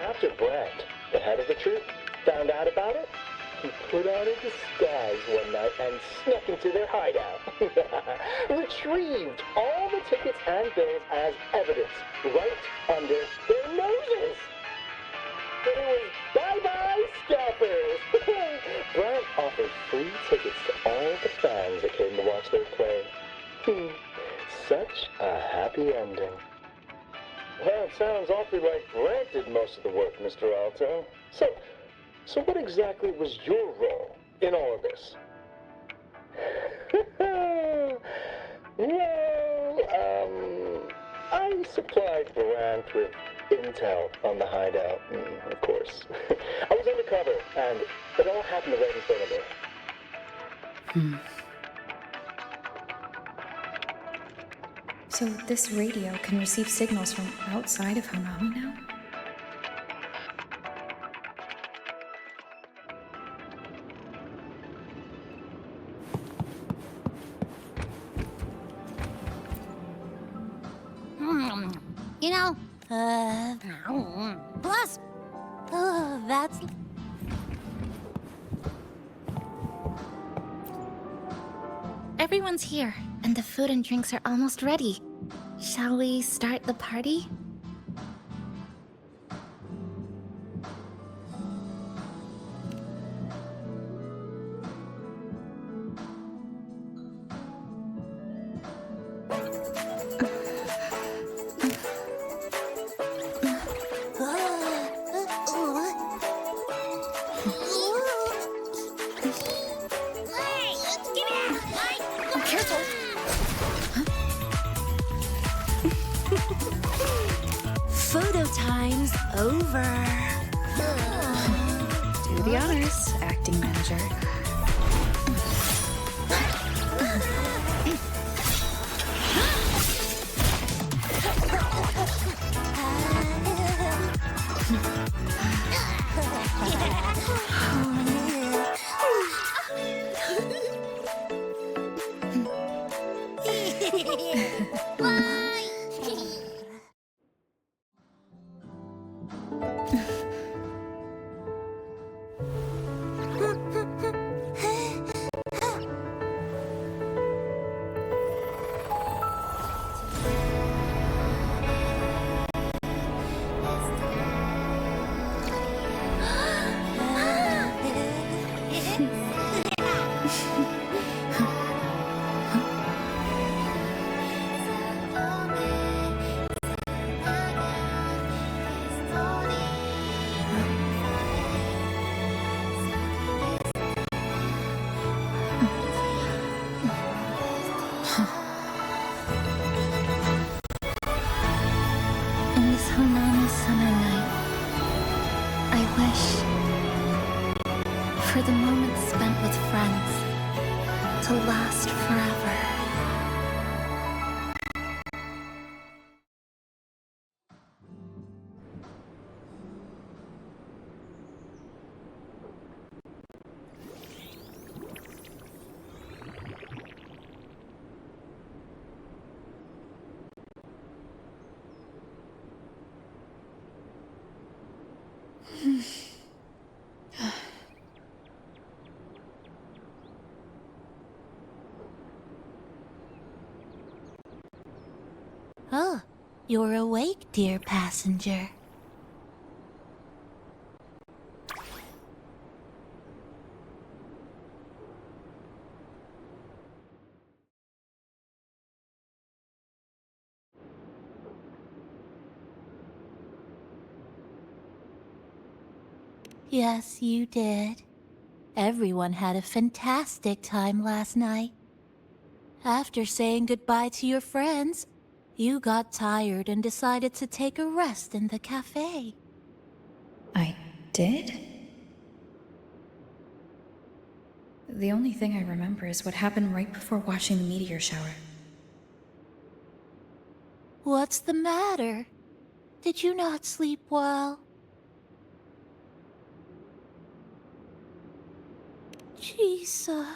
After Brent, the head of the troop, found out about it, he put on a disguise one night and snuck into their hideout. Retrieved all the tickets and bills as evidence right under their noses. It was bye-bye scalpers. Brent offered free tickets to all the fans that came to watch their play. Such a happy ending. Well, it sounds awfully like Brent did most of the work, Mr. Alto. So what exactly was your role in all of this? Well, I supplied Brent with intel on the hideout, of course. I was undercover, and it all happened right in front of me. So this radio can receive signals from outside of Honami now? You know, plus, That's... Everyone's here, and the food and drinks are almost ready. Shall we start the party? Photo time's over. Do the honors, acting manager. for the moments spent with friends to last forever. Oh, you're awake, dear passenger. Yes, you did. Everyone had a fantastic time last night. After saying goodbye to your friends, you got tired and decided to take a rest in the cafe. I did? The only thing I remember is what happened right before watching the meteor shower. What's the matter? Did you not sleep well? Chisa.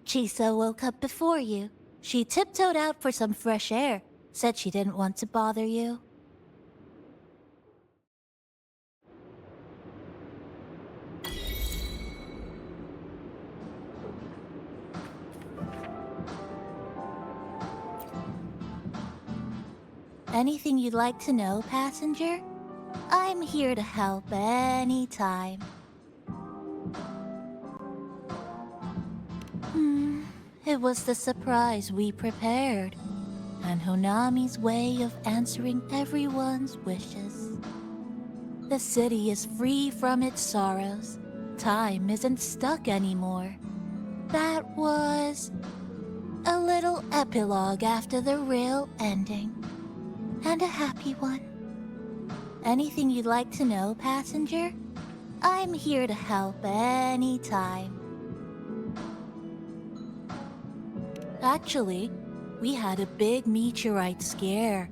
Chisa woke up before you. She tiptoed out for some fresh air. Said she didn't want to bother you. Anything you'd like to know, passenger? I'm here to help anytime. It was the surprise we prepared, and Honami's way of answering everyone's wishes. The city is free from its sorrows. Time isn't stuck anymore. That was a little epilogue after the real ending. And a happy one. Anything you'd like to know, passenger? I'm here to help anytime. Actually, we had a big meteorite scare.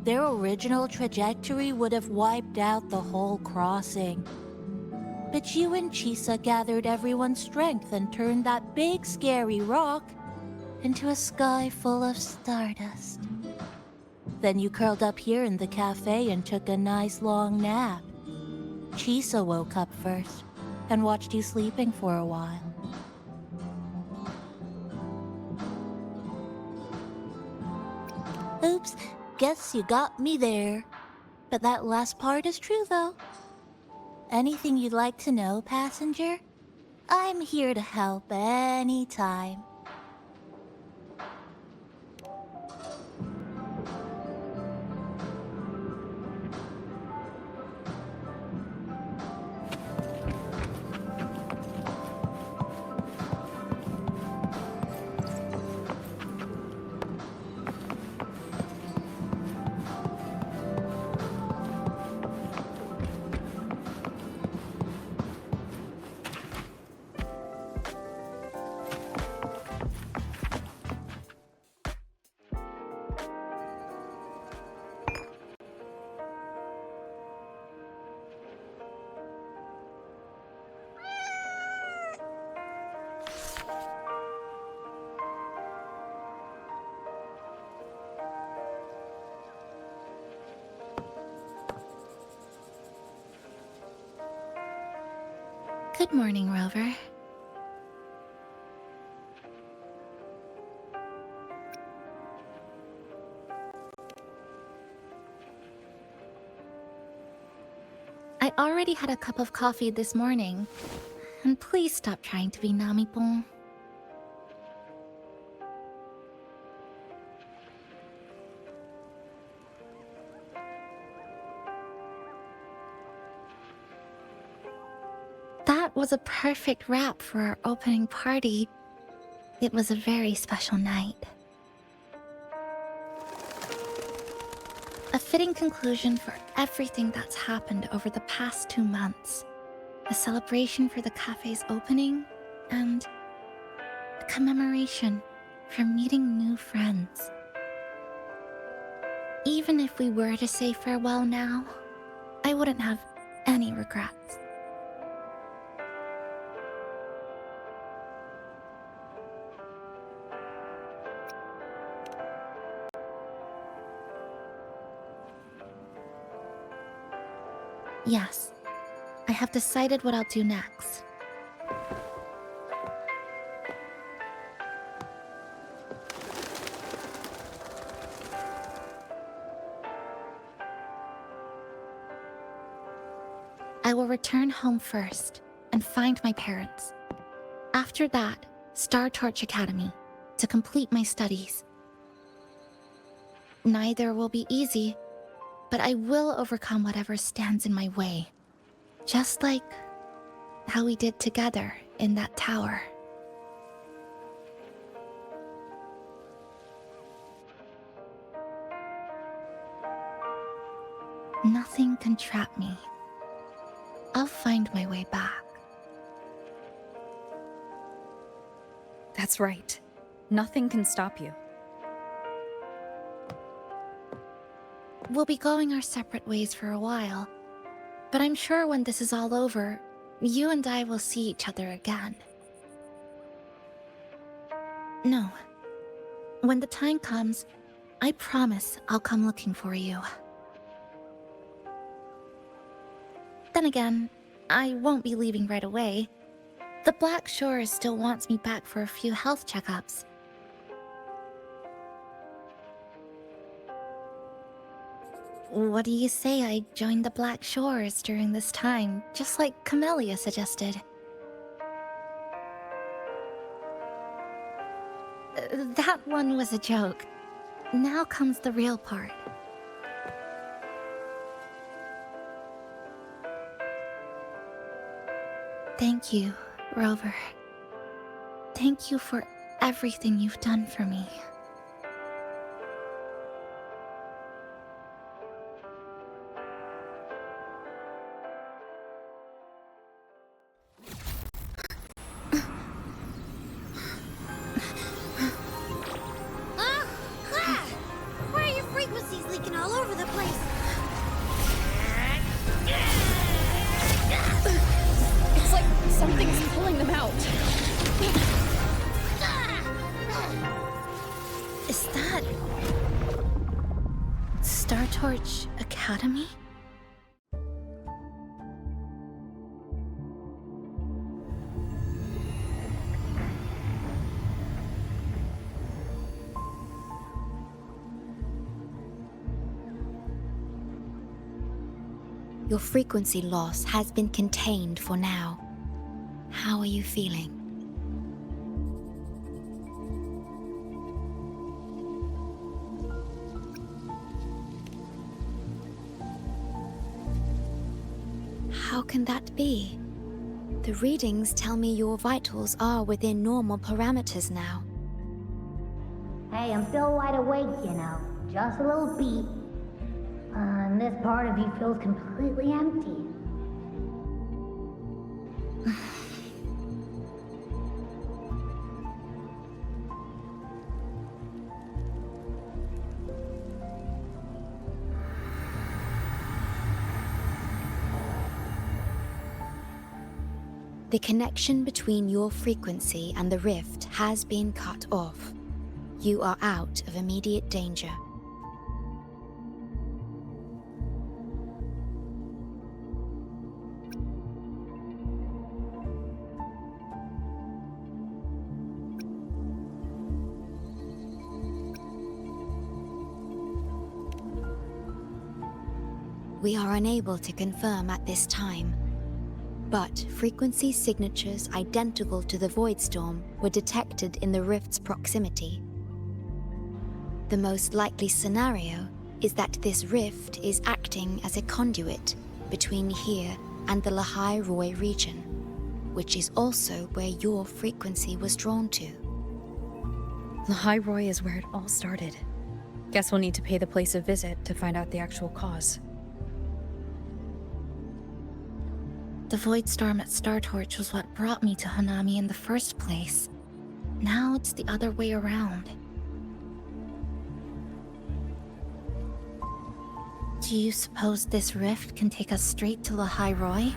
Their original trajectory would have wiped out the whole crossing. But you and Chisa gathered everyone's strength and turned that big scary rock into a sky full of stardust. Then you curled up here in the cafe and took a nice long nap. Chisa woke up first and watched you sleeping for a while. Oops, guess you got me there. But that last part is true, though. Anything you'd like to know, passenger? I'm here to help anytime. Good morning, Rover. I already had a cup of coffee this morning. And please stop trying to be Namipon. That was a perfect wrap for our opening party. It was a very special night. A fitting conclusion for everything that's happened over the past 2 months. A celebration for the cafe's opening, and a commemoration for meeting new friends. Even if we were to say farewell now, I wouldn't have any regrets. Yes, I have decided what I'll do next. I will return home first and find my parents. After that, Star Torch Academy to complete my studies. Neither will be easy, but I will overcome whatever stands in my way. Just like how we did together in that tower. Nothing can trap me. I'll find my way back. That's right. Nothing can stop you. We'll be going our separate ways for a while, but I'm sure when this is all over, you and I will see each other again. No. When the time comes, I promise I'll come looking for you. Then again, I won't be leaving right away. The Black Shore still wants me back for a few health checkups. What do you say I join the Black Shores during this time, just like Camellia suggested? That one was a joke. Now comes the real part. Thank you, Rover. Thank you for everything you've done for me. Why are your frequencies leaking all over the place? It's like something's pulling them out. Is that... Star Torch Academy? Your frequency loss has been contained for now. How are you feeling? How can that be? The readings tell me your vitals are within normal parameters now. Hey, I'm still wide awake, you know. Just a little beat. And this part of you feels completely empty. The connection between your frequency and the rift has been cut off. You are out of immediate danger. We are unable to confirm at this time, but frequency signatures identical to the Void Storm were detected in the rift's proximity. The most likely scenario is that this rift is acting as a conduit between here and the Lahai Roi region, which is also where your frequency was drawn to. Lahai Roi is where it all started. Guess we'll need to pay the place a visit to find out the actual cause. The void storm at Startorch was what brought me to Honami in the first place. Now it's the other way around. Do you suppose this rift can take us straight to Lahairoi?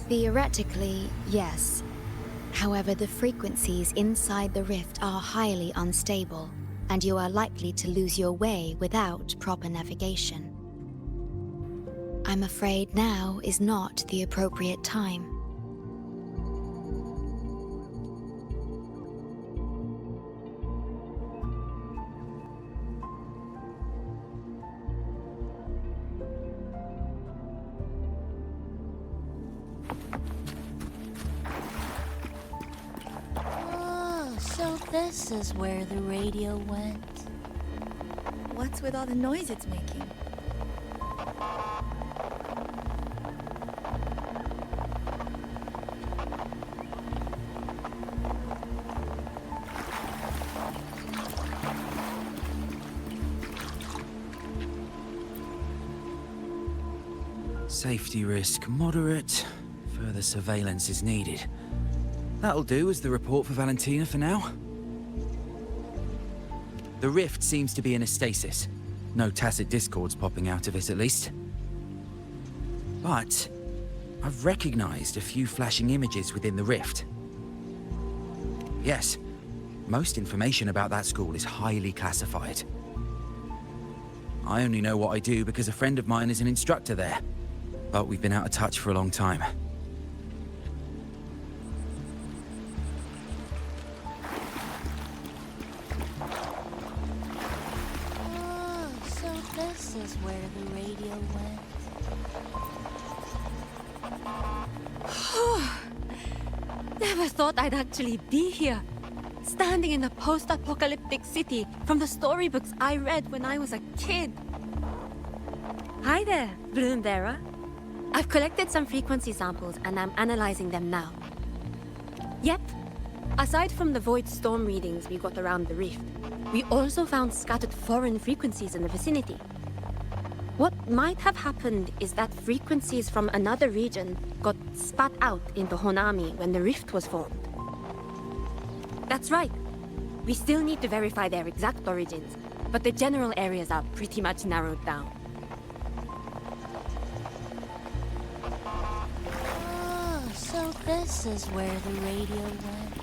Theoretically, yes. However, the frequencies inside the rift are highly unstable, and you are likely to lose your way without proper navigation. I'm afraid now is not the appropriate time. So this is where the radio went. What's with all the noise it's making? Safety risk moderate. Further surveillance is needed. That'll do as the report for Valentina for now. The rift seems to be in a stasis. No tacit discords popping out of it, at least. But I've recognized a few flashing images within the rift. Yes, most information about that school is highly classified. I only know what I do because a friend of mine is an instructor there. But we've been out of touch for a long time. So this is where the radio went. Never thought I'd actually be here. Standing in a post-apocalyptic city from the storybooks I read when I was a kid. Hi there, Bloombearer. I've collected some frequency samples and I'm analyzing them now. Yep. Aside from the void storm readings we got around the rift, we also found scattered foreign frequencies in the vicinity. What might have happened is that frequencies from another region got spat out into Honami when the rift was formed. That's right. We still need to verify their exact origins, but the general areas are pretty much narrowed down. So this is where the radio went.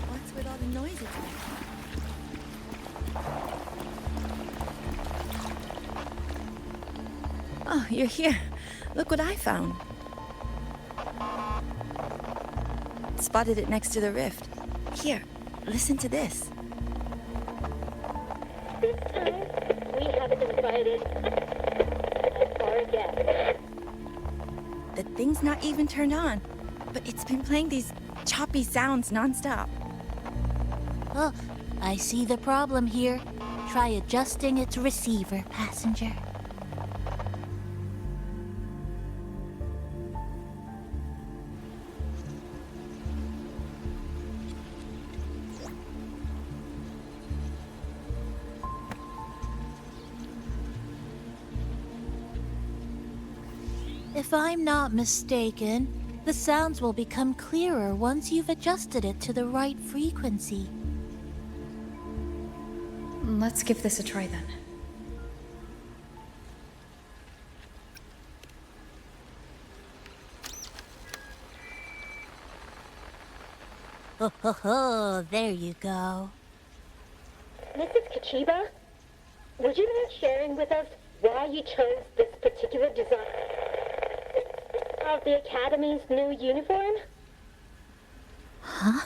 What's with all the noise it's making? Oh, you're here. Look what I found. Spotted it next to the rift. Here, listen to this. This time, we haven't invited our guests. The thing's not even turned on, but it's been playing these choppy sounds nonstop. Oh, I see the problem here. Try adjusting its receiver, passenger. If I'm not mistaken, the sounds will become clearer once you've adjusted it to the right frequency. Let's give this a try then. Ho ho ho, there you go. Mrs. Kachiba, would you mind sharing with us why you chose this particular design of the Academy's new uniform? Huh?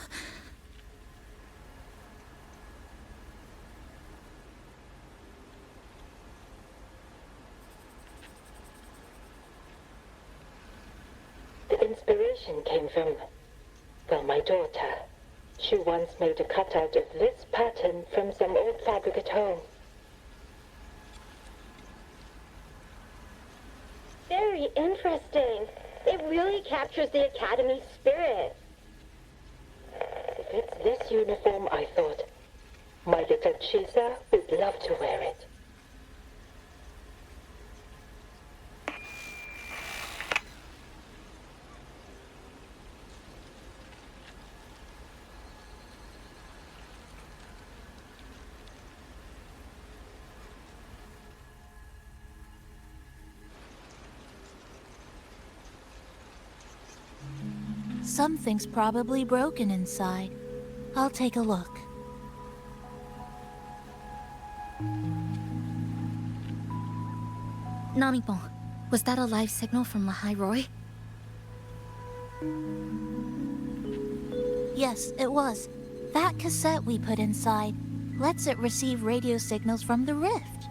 The inspiration came from, well, my daughter, She once made a cutout of this pattern from some old fabric at home. Very interesting. It really captures the Academy's spirit. If it's this uniform, I thought, my little Chisa would love to wear it. Something's probably broken inside. I'll take a look. Namipon, was that a live signal from Lahai Roy? Yes, it was. That cassette we put inside lets it receive radio signals from the rift.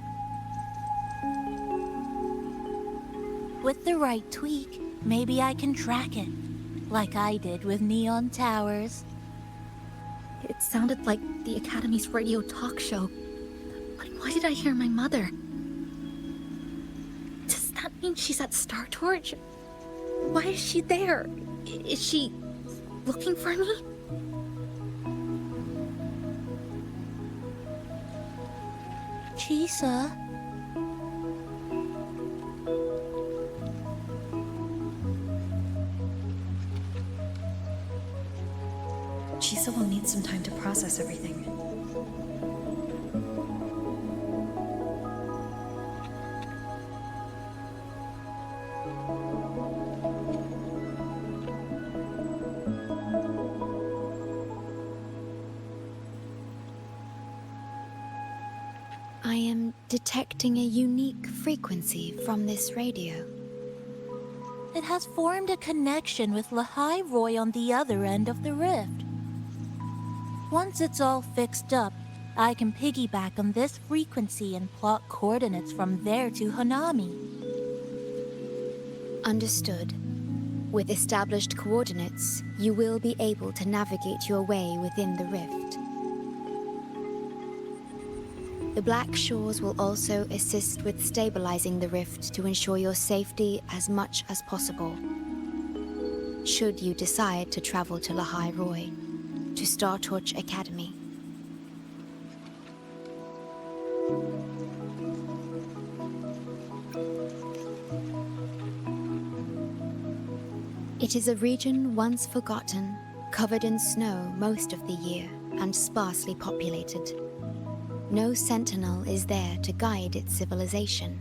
With the right tweak, maybe I can track it. Like I did with Neon Towers. It sounded like the Academy's radio talk show. But why did I hear my mother? Does that mean she's at Star Torch? Why is she there? Is she looking for me? Chisa? Chisa will need some time to process everything. I am detecting a unique frequency from this radio. It has formed a connection with Lahai Roy on the other end of the rift. Once it's all fixed up, I can piggyback on this frequency and plot coordinates from there to Honami. Understood. With established coordinates, you will be able to navigate your way within the rift. The Black Shores will also assist with stabilizing the rift to ensure your safety as much as possible. Should you decide to travel to Lahai Roy, to Star Torch Academy. It is a region once forgotten, covered in snow most of the year, and sparsely populated. No sentinel is there to guide its civilization.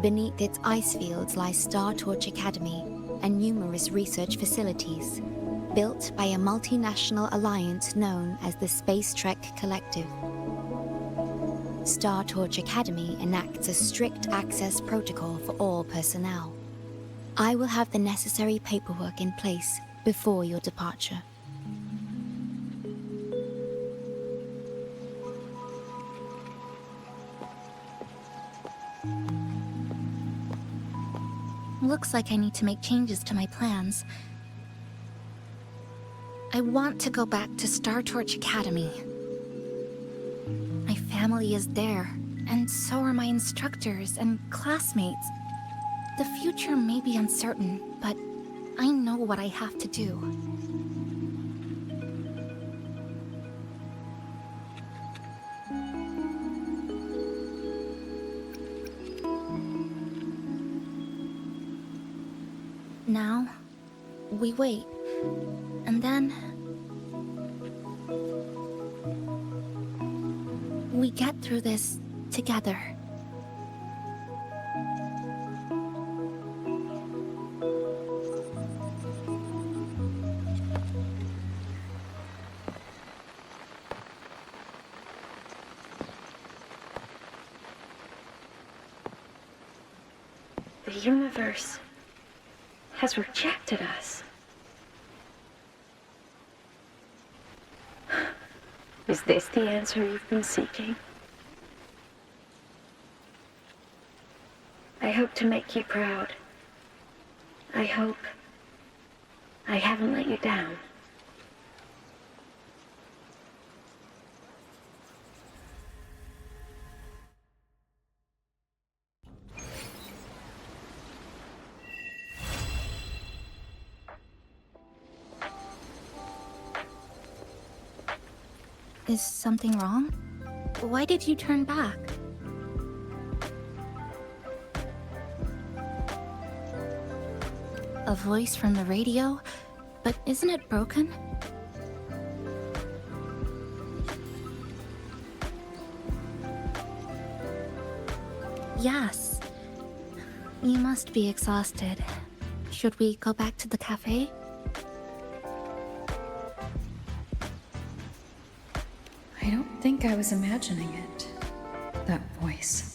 Beneath its ice fields lie Star Torch Academy and numerous research facilities, built by a multinational alliance known as the Space Trek Collective. Star Torch Academy enacts a strict access protocol for all personnel. I will have the necessary paperwork in place before your departure. Looks like I need to make changes to my plans. I want to go back to Star Torch Academy. My family is there, and so are my instructors and classmates. The future may be uncertain, but I know what I have to do. Now, we wait, and then we get through this together. The universe has rejected us. Is this the answer you've been seeking? I hope to make you proud. I hope I haven't let you down. Is something wrong? Why did you turn back? A voice from the radio? But isn't it broken? Yes. You must be exhausted. Should we go back to the cafe? I don't think I was imagining it. That voice.